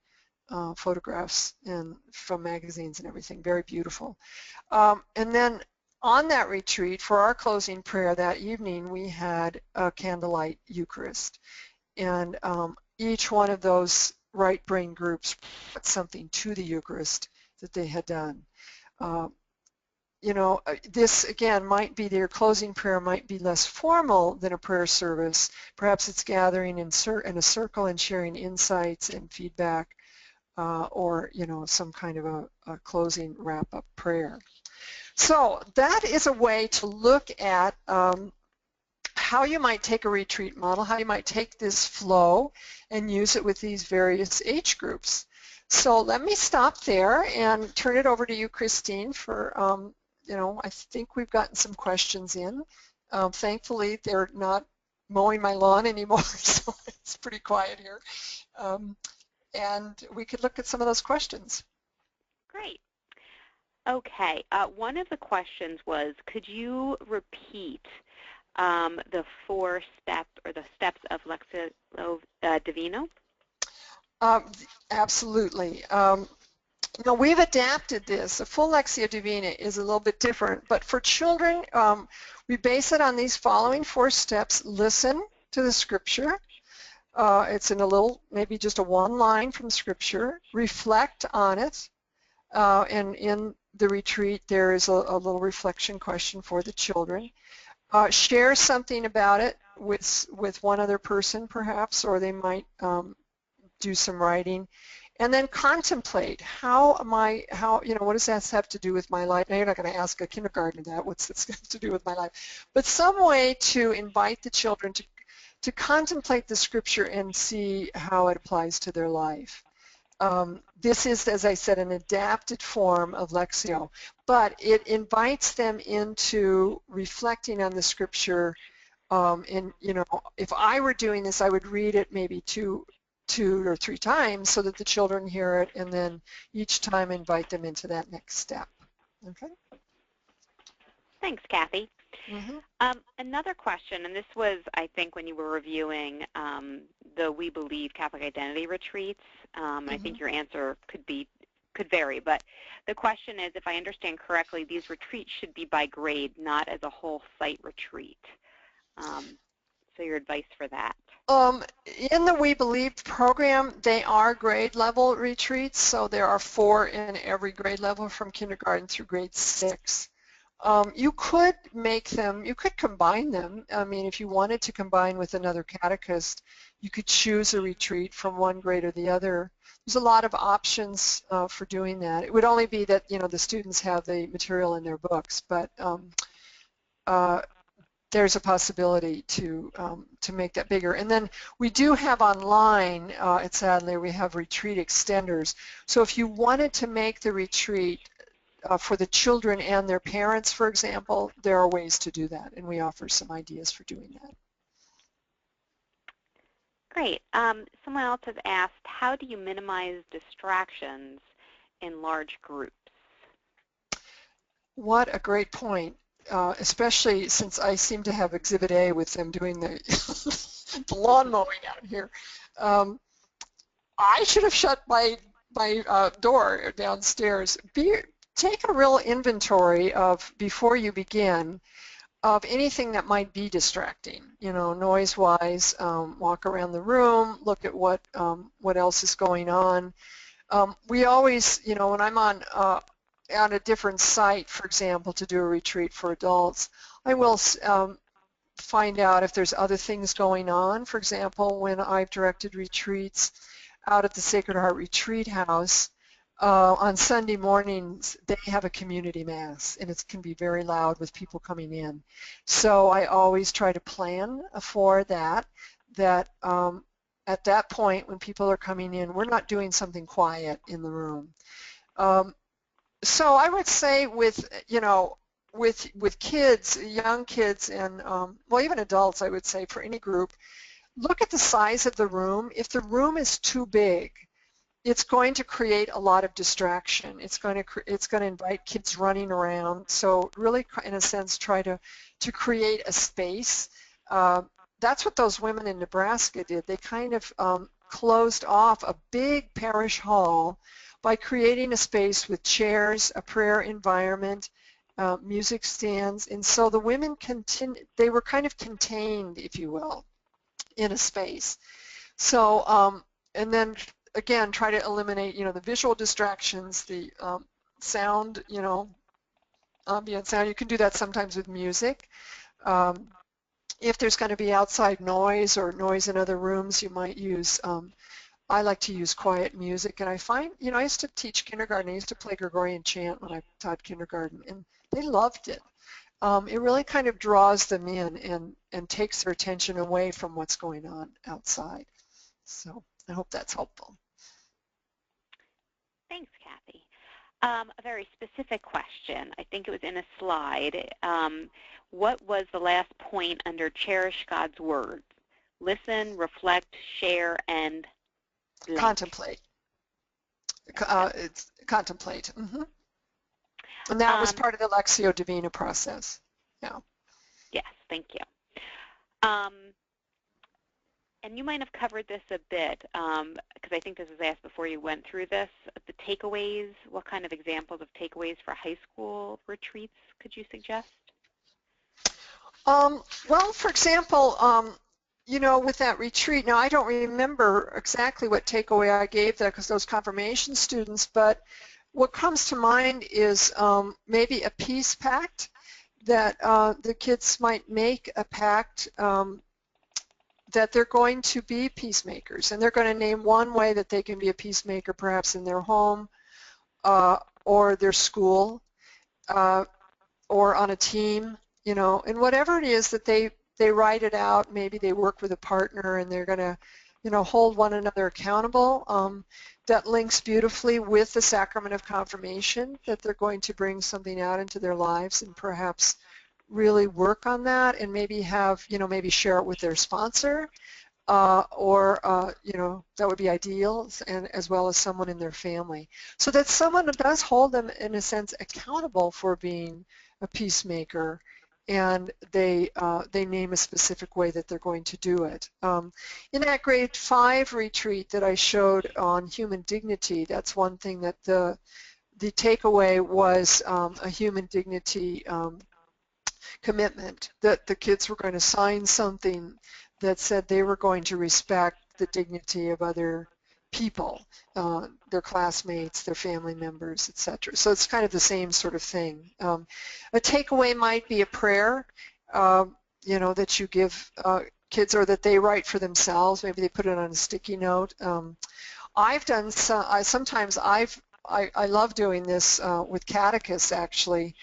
photographs from magazines and everything. Very beautiful. And then on that retreat, for our closing prayer that evening, we had a candlelight Eucharist, and each one of those right brain groups brought something to the Eucharist that they had done. You know, this again might be their closing prayer might be less formal than a prayer service. Perhaps it's gathering in a circle and sharing insights and feedback, or you know, some kind of a closing wrap-up prayer. So that is a way to look at how you might take a retreat model, how you might take this flow and use it with these various age groups. So let me stop there and turn it over to you, Christine, for, you know, I think we've gotten some questions in. Thankfully, they're not mowing my lawn anymore, so it's pretty quiet here. And we could look at some of those questions. Great. Okay. One of the questions was, could you repeat the 4 steps or the steps of Lectio Divina? Absolutely. Now, we've adapted this. A full Lectio Divina is a little bit different, but for children, we base it on these following 4 steps. Listen to the scripture. It's in a little, maybe just a one line from scripture. Reflect on it. And in the retreat, there is a little reflection question for the children. Share something about it with one other person, perhaps, or they might do some writing. And then contemplate, what does that have to do with my life? Now, you're not going to ask a kindergartner that, what's this have to do with my life? But some way to invite the children to contemplate the scripture and see how it applies to their life. This is, as I said, an adapted form of Lectio, but it invites them into reflecting on the scripture. And, if I were doing this, I would read it maybe two or 3 times so that the children hear it, and then each time invite them into that next step. Okay? Thanks, Kathy. Mm-hmm. Another question, and this was, I think, when you were reviewing the We Believe Catholic Identity retreats. Mm-hmm. I think your answer could vary, but the question is, if I understand correctly, these retreats should be by grade, not as a whole site retreat. So your advice for that? In the We Believe program, they are grade level retreats, so there are 4 in every grade level from kindergarten through grade 6. You could combine them. I mean, if you wanted to combine with another catechist, you could choose a retreat from one grade or the other. There's a lot of options for doing that. It would only be that, the students have the material in their books, but there's a possibility to make that bigger. And then we do have online at Sadler, we have retreat extenders. So if you wanted to make the retreat for the children and their parents, for example, there are ways to do that, and we offer some ideas for doing that. Great. Someone else has asked, how do you minimize distractions in large groups? What a great point. Especially since I seem to have Exhibit A with them doing the, the lawn mowing out here. I should have shut my door downstairs. Take a real inventory of, before you begin, of anything that might be distracting, noise-wise. Walk around the room, look at what else is going on. We always, when I'm on a different site, for example, to do a retreat for adults, I will find out if there's other things going on. For example, when I've directed retreats out at the Sacred Heart Retreat House, on Sunday mornings, they have a community mass, and it can be very loud with people coming in. So I always try to plan for that at that point when people are coming in, we're not doing something quiet in the room. So I would say with kids, young kids, and well, even adults, I would say for any group, look at the size of the room. If the room is too big, it's going to create a lot of distraction. It's going to invite kids running around. So really, in a sense, try to create a space. That's what those women in Nebraska did. They kind of closed off a big parish hall by creating a space with chairs, a prayer environment, music stands, and so the women they were kind of contained, if you will, in a space. So, and then again, try to eliminate, the visual distractions, the sound, ambient sound. You can do that sometimes with music. If there's going to be outside noise or noise in other rooms, you might use I like to use quiet music, and I find, I used to teach kindergarten. I used to play Gregorian chant when I taught kindergarten, and they loved it. It really kind of draws them in and takes their attention away from what's going on outside. So I hope that's helpful. Thanks, Kathy. A very specific question. I think it was in a slide. What was the last point under cherish God's words? Listen, reflect, share, and blank. Contemplate. It's contemplate. And that was part of the Lectio Divina process. Yeah. Yes, thank you. And you might have covered this a bit, because I think this was asked before you went through this. The takeaways, what kind of examples of takeaways for high school retreats could you suggest? Well, for example, you know, with that retreat, now I don't remember exactly what takeaway I gave that because those confirmation students, but what comes to mind is maybe a peace pact that the kids might make a pact that they're going to be peacemakers, and they're going to name one way that they can be a peacemaker, perhaps in their home or their school or on a team, you know, and whatever it is that they write it out. Maybe they work with a partner and they're going to, you know, hold one another accountable. That links beautifully with the sacrament of confirmation, that they're going to bring something out into their lives and perhaps really work on that, and maybe have, you know, maybe share it with their sponsor or you know, that would be ideal, and as well as someone in their family, so that someone does hold them in a sense accountable for being a peacemaker, and they name a specific way that they're going to do it. In that grade 5 retreat that I showed on human dignity, that's one thing that the takeaway was a human dignity commitment, that the kids were going to sign something that said they were going to respect the dignity of other people, their classmates, their family members, etc. So it's kind of the same sort of thing. A takeaway might be a prayer, you know, that you give kids, or that they write for themselves. Maybe they put it on a sticky note. I've done sometimes I love doing this with catechists, actually.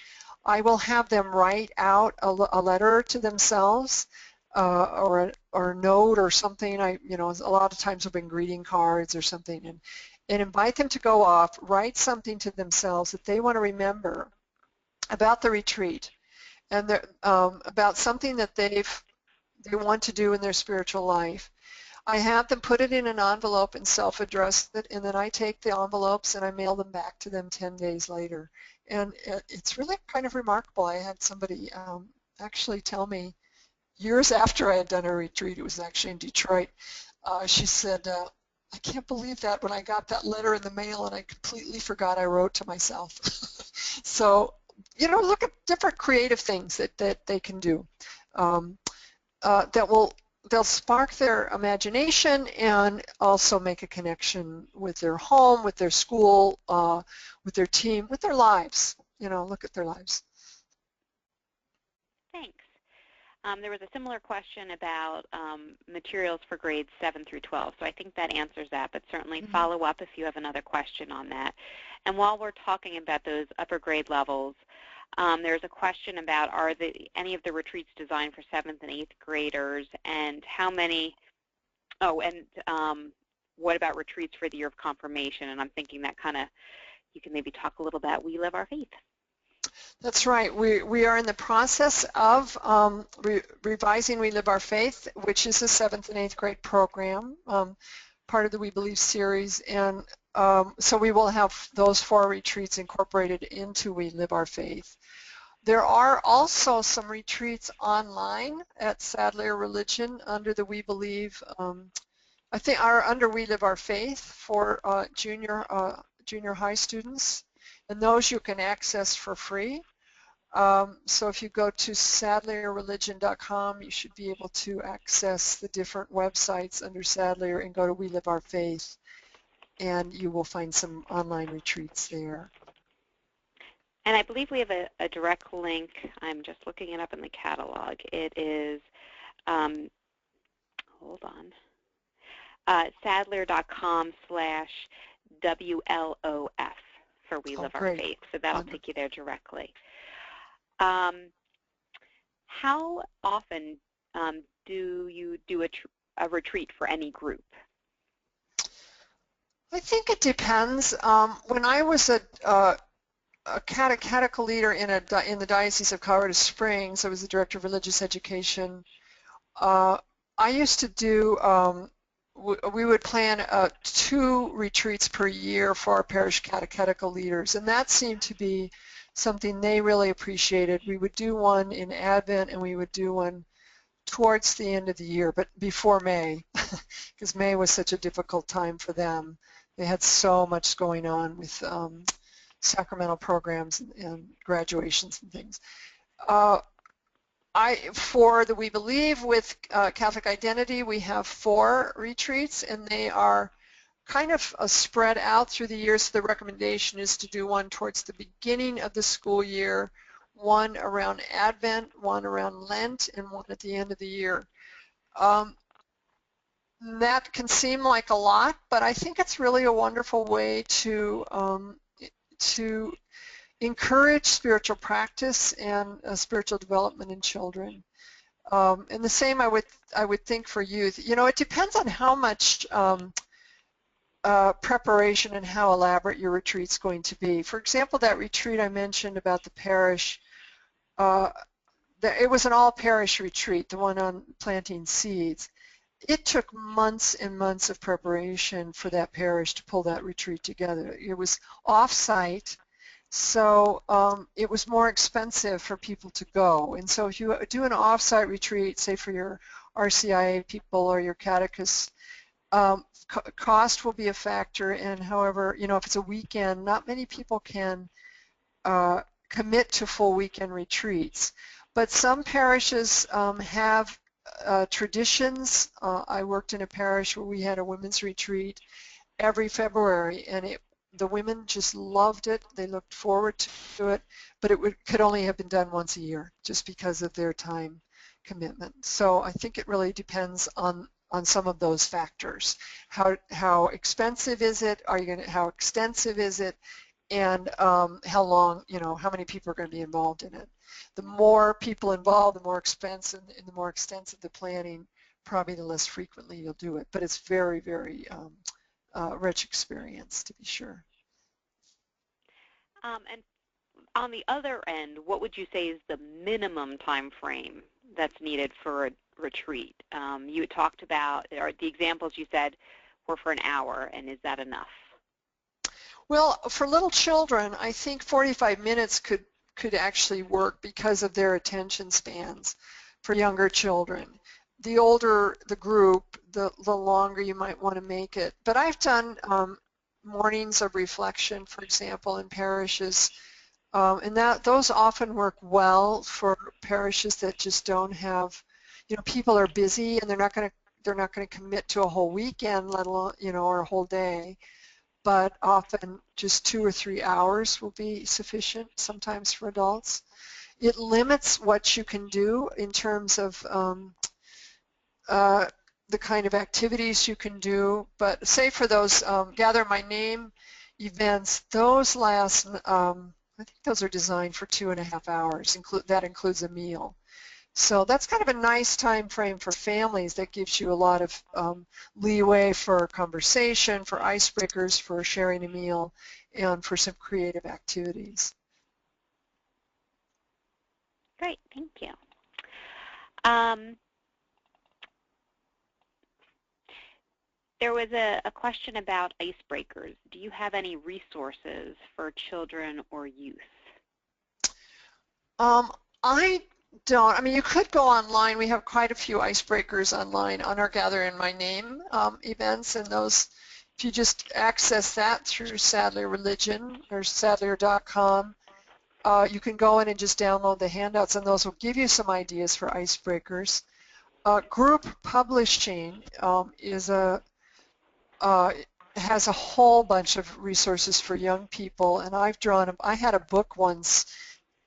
I will have them write out a letter to themselves or a note or something. You know, a lot of times I've been greeting cards or something, and invite them to go off, write something to themselves that they want to remember about the retreat, and about something that they want to do in their spiritual life. I have them put it in an envelope and self-address it, and then I take the envelopes and I mail them back to them 10 days later. And it's really kind of remarkable. I had somebody actually tell me years after I had done a retreat, it was actually in Detroit, she said, I can't believe that when I got that letter in the mail and I completely forgot I wrote to myself. So, you know, look at different creative things that they can do they'll spark their imagination and also make a connection with their home, with their school, with their team, with their lives. You know, look at their lives. Thanks. There was a similar question about materials for grades 7 through 12, so I think that answers that, but certainly follow up if you have another question on that. And while we're talking about those upper grade levels, there's a question about, are any of the retreats designed for 7th and 8th graders, and how many, what about retreats for the year of confirmation? And I'm thinking that kind of, you can maybe talk a little about We Live Our Faith. That's right. We are in the process of revising We Live Our Faith, which is a 7th and 8th grade program, part of the We Believe series, and so we will have those 4 retreats incorporated into We Live Our Faith. There are also some retreats online at Sadler Religion under the We Believe, I think are under We Live Our Faith for junior high students, and those you can access for free. So if you go to sadlerreligion.com, you should be able to access the different websites under Sadler and go to We Live Our Faith, and you will find some online retreats there. And I believe we have a direct link. I'm just looking it up in the catalog. It is, hold on, sadler.com/WLOF for We Live Our Faith. So that'll take you there directly. How often do you do a retreat for any group? I think it depends. When I was a catechetical leader in the Diocese of Colorado Springs, I was the director of religious education. I used to do, we would plan 2 retreats per year for our parish catechetical leaders, and that seemed to be something they really appreciated. We would do one in Advent, and we would do one towards the end of the year, but before May, because May was such a difficult time for them. They had so much going on with sacramental programs and graduations and things. For the We Believe with Catholic Identity, we have 4 retreats, and they are kind of spread out through the year. So the recommendation is to do one towards the beginning of the school year, one around Advent, one around Lent, and one at the end of the year. That can seem like a lot, but I think it's really a wonderful way to encourage spiritual practice and spiritual development in children. And the same I would think for youth. You know, it depends on how much preparation and how elaborate your retreat's going to be. For example, that retreat I mentioned about the parish, it was an all-parish retreat, the one on planting seeds. It took months and months of preparation for that parish to pull that retreat together. It was off-site, so it was more expensive for people to go. And so if you do an off-site retreat, say for your RCIA people or your catechists, cost will be a factor. And however, you know, if it's a weekend, not many people can commit to full weekend retreats. But some parishes have traditions. I worked in a parish where we had a women's retreat every February, and the women just loved it. They looked forward to it, but it could only have been done once a year just because of their time commitment. So I think it really depends on some of those factors. How expensive is it? How extensive is it? And how long, you know, how many people are going to be involved in it. The more people involved, the more expensive, and the more extensive the planning, probably the less frequently you'll do it. But it's very, very rich experience, to be sure. And on the other end, what would you say is the minimum time frame that's needed for a retreat? You had talked about, or the examples you said were for an hour, and is that enough? Well, for little children, I think 45 minutes could actually work because of their attention spans for younger children. The older the group, the longer you might want to make it. But I've done mornings of reflection, for example, in parishes, and those often work well for parishes that just don't have, you know, people are busy and they're not going to commit to a whole weekend, let alone, you know, or a whole day. But often just 2 or 3 hours will be sufficient sometimes for adults. It limits what you can do in terms of the kind of activities you can do, but say for those Gather My Name events, those last, I think those are designed for 2.5 hours. That includes a meal. So that's kind of a nice time frame for families. That gives you a lot of leeway for conversation, for icebreakers, for sharing a meal, and for some creative activities. Great, thank you. There was a question about icebreakers. Do you have any resources for children or youth? I don't. I mean, you could go online. We have quite a few icebreakers online on our Gather in My Name events, and those, if you just access that through Sadler Religion or sadler.com, you can go in and just download the handouts, and those will give you some ideas for icebreakers. Group publishing has a whole bunch of resources for young people, and I had a book once.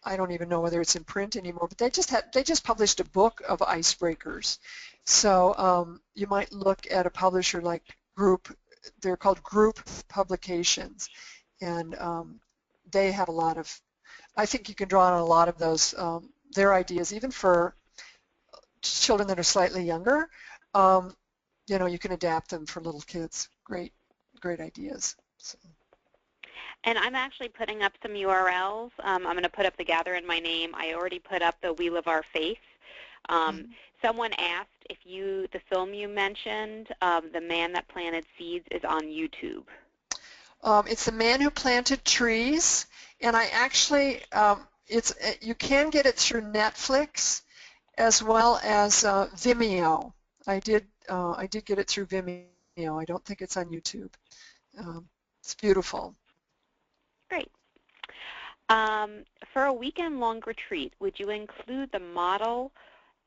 I don't even know whether it's in print anymore, but they just published a book of icebreakers. So you might look at a publisher like Group. They're called Group Publications, and they have a lot of, I think you can draw on a lot of those, their ideas, even for children that are slightly younger. You know, you can adapt them for little kids. Great great ideas. So. And I'm actually putting up some URLs. I'm going to put up the Gather in My Name. I already put up the We Live Our Faith. Someone asked if the film you mentioned, The Man That Planted Seeds, is on YouTube. It's The Man Who Planted Trees, and I actually, you can get it through Netflix as well as Vimeo. I did get it through Vimeo. I don't think it's on YouTube. It's beautiful. Great. For a weekend-long retreat, would you include the model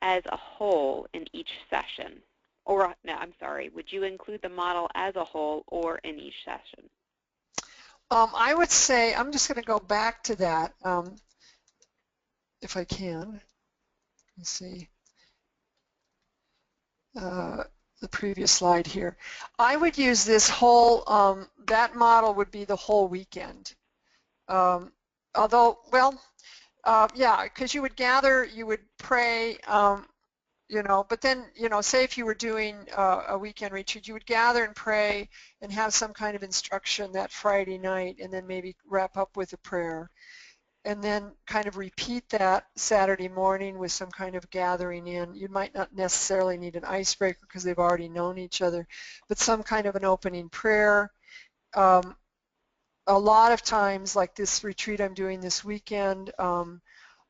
as a whole in each session? Or, no, I'm sorry, would you include the model as a whole or in each session? I would say, I'm just going to go back to that if I can. Let's see. The previous slide here. I would use this whole, that model would be the whole weekend. Although, well, yeah, because you would gather, you would pray, you know, but then, you know, say if you were doing a weekend retreat, you would gather and pray and have some kind of instruction that Friday night and then maybe wrap up with a prayer. And then kind of repeat that Saturday morning with some kind of gathering in. You might not necessarily need an icebreaker because they've already known each other, but some kind of an opening prayer. A lot of times, like this retreat I'm doing this weekend,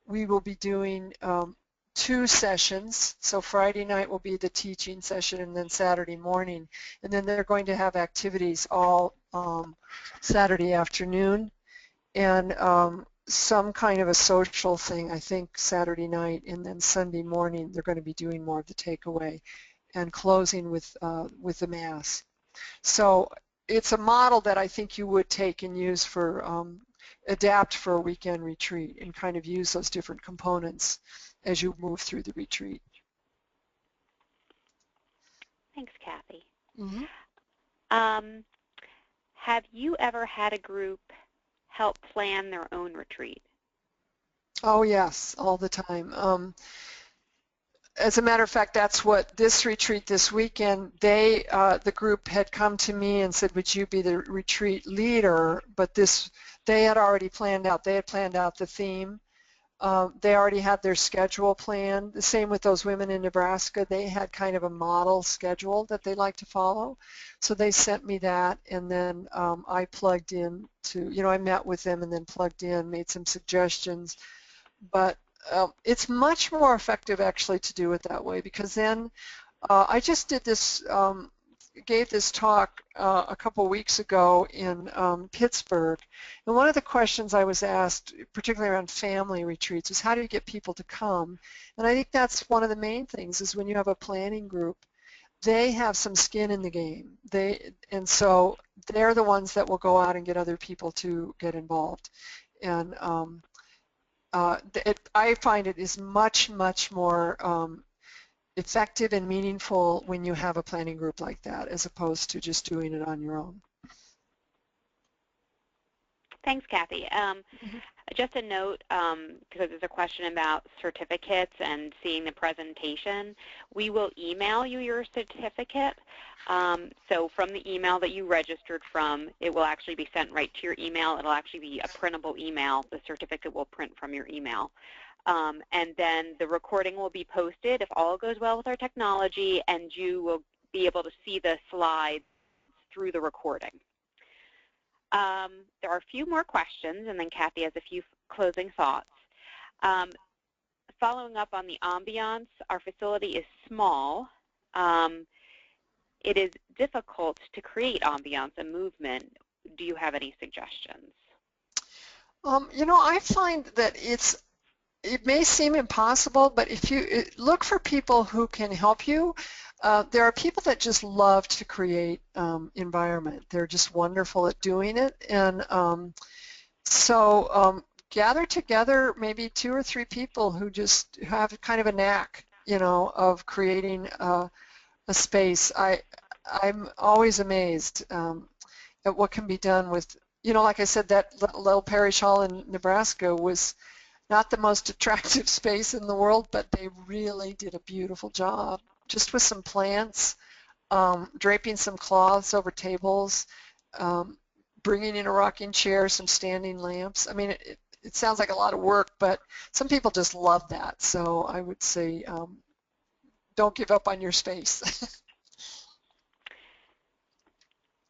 we will be doing 2 sessions. So Friday night will be the teaching session and then Saturday morning. And then they're going to have activities all Saturday afternoon. And some kind of a social thing, I think, Saturday night, and then Sunday morning they're going to be doing more of the takeaway and closing with the Mass. So it's a model that I think you would take and use for, adapt for a weekend retreat and kind of use those different components as you move through the retreat. Thanks, Kathy. Mm-hmm. Have you ever had a group help plan their own retreat? Oh yes, all the time. As a matter of fact, that's what this retreat this weekend, the group had come to me and said, would you be the retreat leader? But they had already planned out, they had planned out the theme. They already had their schedule planned. The same with those women in Nebraska. They had kind of a model schedule that they like to follow. So they sent me that, and then I plugged in to, you know, I met with them and then plugged in, made some suggestions. But it's much more effective actually to do it that way, because then I just did this, gave this talk a couple weeks ago in Pittsburgh, and one of the questions I was asked, particularly around family retreats, is how do you get people to come? And I think that's one of the main things, is when you have a planning group, they have some skin in the game. And so they're the ones that will go out and get other people to get involved. And I find it is much, much more effective and meaningful when you have a planning group like that, as opposed to just doing it on your own. Thanks, Kathy. Just a note, because there's a question about certificates and seeing the presentation. We will email you your certificate. So from the email that you registered from, it will actually be sent right to your email. It'll actually be a printable email. The certificate will print from your email. And then the recording will be posted if all goes well with our technology, and you will be able to see the slides through the recording. There are a few more questions, and then Kathy has a few closing thoughts. Following up on the ambiance, our facility is small. It is difficult to create ambiance and movement. Do you have any suggestions? You know, I find that it may seem impossible, but if you look for people who can help you, there are people that just love to create environment. They're just wonderful at doing it, and so gather together maybe 2 or 3 people who just have kind of a knack, you know, of creating a space. I'm always amazed at what can be done with, you know, like I said, that little parish hall in Nebraska was not the most attractive space in the world, but they really did a beautiful job, just with some plants, draping some cloths over tables, bringing in a rocking chair, some standing lamps. I mean, it sounds like a lot of work, but some people just love that. So I would say don't give up on your space.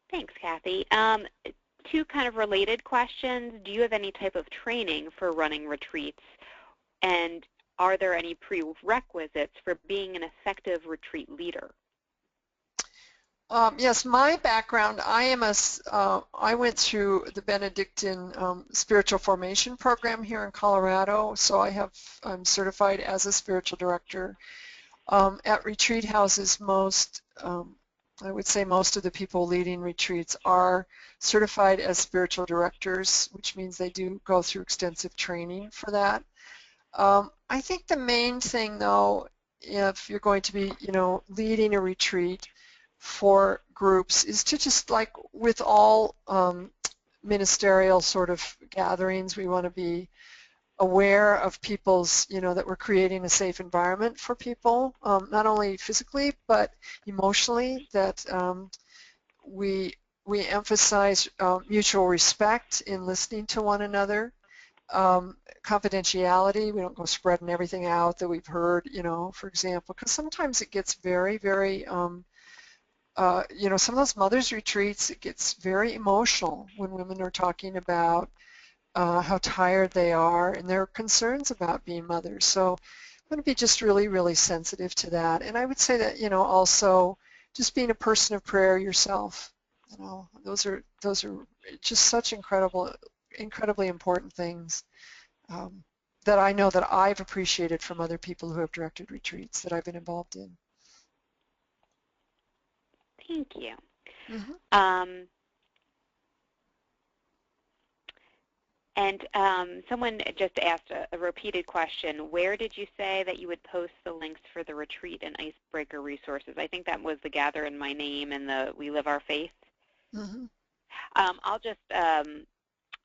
Thanks, Kathy. Two kind of related questions. Do you have any type of training for running retreats? And are there any prerequisites for being an effective retreat leader? Yes, my background, I went through the Benedictine spiritual formation program here in Colorado, so I'm certified as a spiritual director. At retreat houses, I would say most of the people leading retreats are certified as spiritual directors, which means they do go through extensive training for that. I think the main thing, though, if you're going to be, leading a retreat for groups, is to just, like with all ministerial sort of gatherings, we want to be aware of people's, that we're creating a safe environment for people, not only physically but emotionally, that we emphasize mutual respect in listening to one another, confidentiality. We don't go spreading everything out that we've heard, for example, because sometimes it gets very, very, some of those mothers' retreats, it gets very emotional when women are talking about how tired they are and their concerns about being mothers. So I'm going to be just really, really sensitive to that. And I would say that, also just being a person of prayer yourself, those are just such incredibly important things that I know that I've appreciated from other people who have directed retreats that I've been involved in. Thank you. Mm-hmm. And someone just asked a repeated question. Where did you say that you would post the links for the retreat and icebreaker resources? I think that was the Gather in My Name and the We Live Our Faith. Mm-hmm.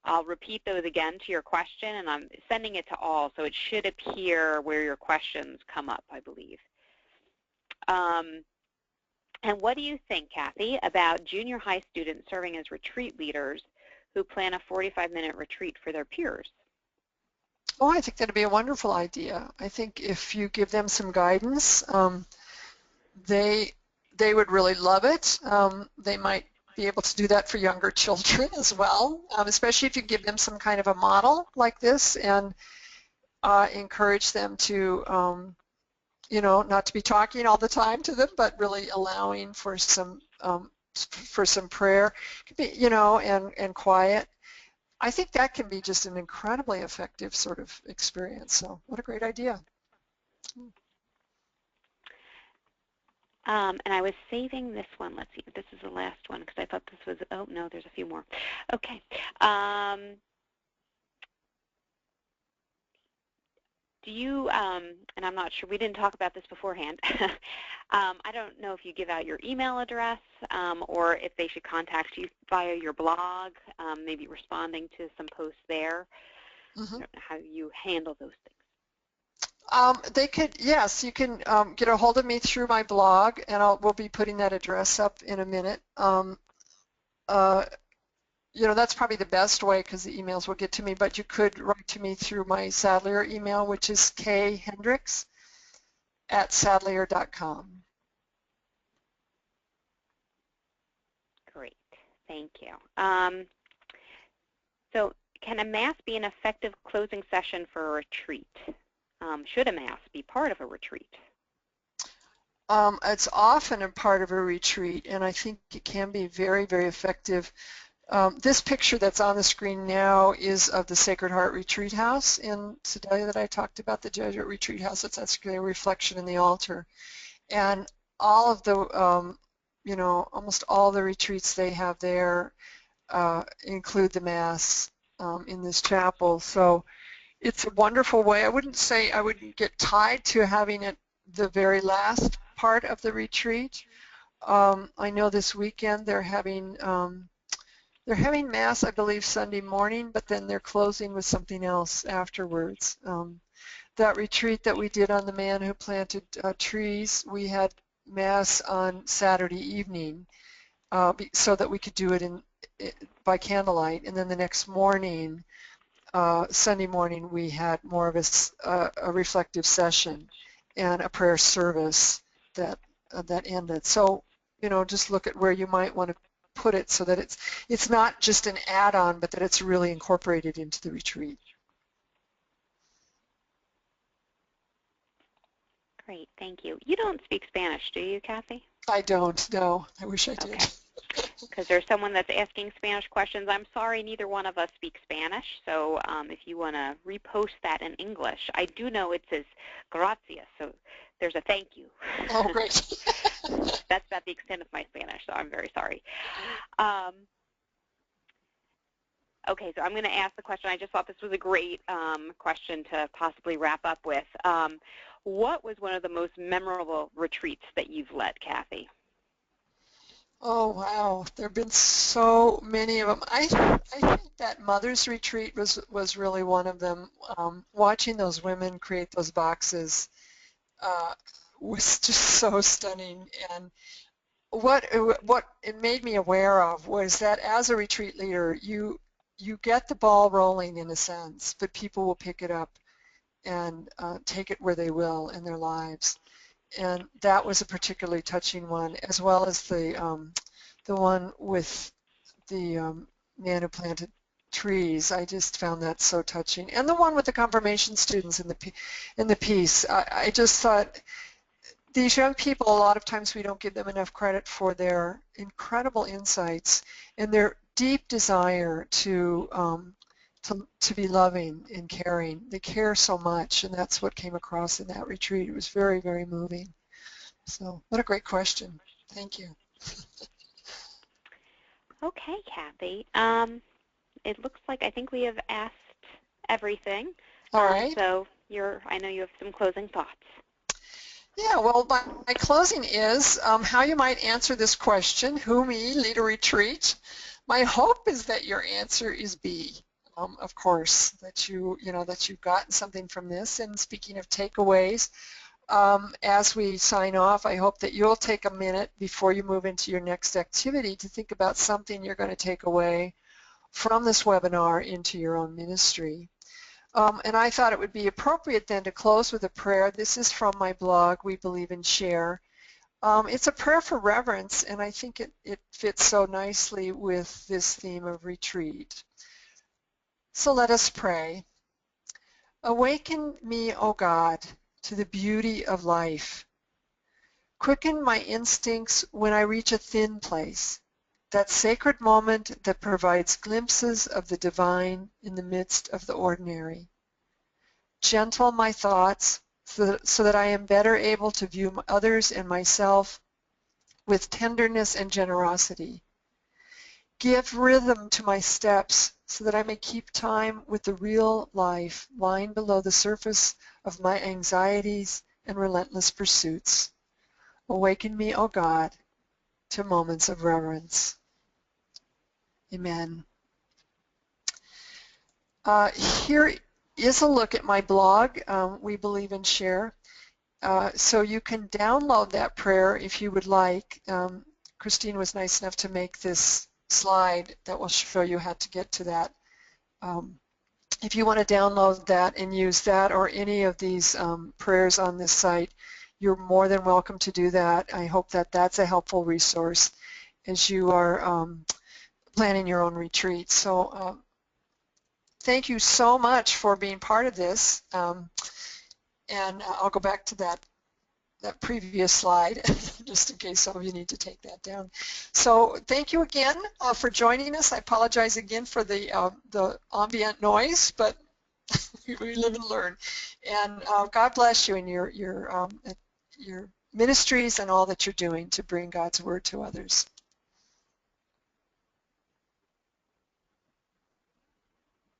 I'll repeat those again to your question, and I'm sending it to all, so it should appear where your questions come up, I believe. And what do you think, Kathy, about junior high students serving as retreat leaders who plan a 45-minute retreat for their peers? Oh, I think that'd be a wonderful idea. I think if you give them some guidance, they would really love it. They might be able to do that for younger children as well, especially if you give them some kind of a model like this and encourage them to, not to be talking all the time to them, but really allowing for some prayer, and quiet. I think that can be just an incredibly effective sort of experience. So what a great idea. And I was saving this one. Let's see if this is the last one because I thought this was, oh, no, there's a few more. Okay. Do you, and I'm not sure, we didn't talk about this beforehand. I don't know if you give out your email address or if they should contact you via your blog, maybe responding to some posts there. Mm-hmm. I don't know how you handle those things. They could, yes, you can get a hold of me through my blog, and we'll be putting that address up in a minute. That's probably the best way because the emails will get to me, but you could write to me through my Sadlier email, which is khendricks@sadlier.com. Great, thank you. So can a Mass be an effective closing session for a retreat? Should a Mass be part of a retreat? It's often a part of a retreat, and I think it can be very, very effective. This picture that's on the screen now is of the Sacred Heart Retreat House in Sedalia that I talked about, the Jesuit Retreat House. It's actually a reflection in the altar. And all of the, almost all the retreats they have there include the Mass in this chapel. So it's a wonderful way. I wouldn't say I would get tied to having it the very last part of the retreat. I know this weekend they're having Mass, I believe, Sunday morning, but then they're closing with something else afterwards. That retreat that we did on the man who planted trees, we had Mass on Saturday evening, so that we could do it by candlelight. And then the next morning, Sunday morning, we had more of a reflective session and a prayer service that ended. So, just look at where you might want to put it so that it's not just an add-on, but that it's really incorporated into the retreat. Great, thank you. You don't speak Spanish, do you, Kathy? I don't, no. I wish I did. Okay. Because there's someone that's asking Spanish questions. I'm sorry, neither one of us speak Spanish, so if you want to repost that in English. I do know it says gracias, so there's a thank you. Oh, great. That's about the extent of my Spanish, so I'm very sorry. Okay, so I'm going to ask the question. I just thought this was a great question to possibly wrap up with. What was one of the most memorable retreats that you've led, Kathy? Oh, wow. There have been so many of them. I think that Mother's Retreat was really one of them. Watching those women create those boxes was just so stunning. And what it made me aware of was that as a retreat leader, you get the ball rolling in a sense, but people will pick it up and take it where they will in their lives. And that was a particularly touching one, as well as the one with the man who planted trees. I just found that so touching. And the one with the confirmation students in the piece. I just thought these young people, a lot of times we don't give them enough credit for their incredible insights and their deep desire to be loving and caring. They care so much, and that's what came across in that retreat. It was very, very moving. So what a great question. Thank you. Okay, Kathy. It looks like I think we have asked everything. All right. So I know you have some closing thoughts. Yeah, well, my closing is how you might answer this question, who, me, lead a retreat. My hope is that your answer is B, of course, that you've gotten something from this. And speaking of takeaways, as we sign off, I hope that you'll take a minute before you move into your next activity to think about something you're going to take away from this webinar into your own ministry. And I thought it would be appropriate then to close with a prayer. This is from my blog, We Believe and Share. It's a prayer for reverence, and I think it fits so nicely with this theme of retreat. So let us pray. Awaken me, O God, to the beauty of life. Quicken my instincts when I reach a thin place, that sacred moment that provides glimpses of the divine in the midst of the ordinary. Gentle my thoughts so that I am better able to view others and myself with tenderness and generosity. Give rhythm to my steps so that I may keep time with the real life lying below the surface of my anxieties and relentless pursuits. Awaken me, O God, to moments of reverence. Amen. Here is a look at my blog, We Believe and Share. So you can download that prayer if you would like. Christine was nice enough to make this slide that will show you how to get to that. If you want to download that and use that or any of these prayers on this site, you're more than welcome to do that. I hope that that's a helpful resource as you are planning your own retreat. So thank you so much for being part of this. And I'll go back to that previous slide just in case some of you need to take that down. So thank you again for joining us. I apologize again for the ambient noise, but we live and learn. And God bless you in your ministries and all that you're doing to bring God's word to others.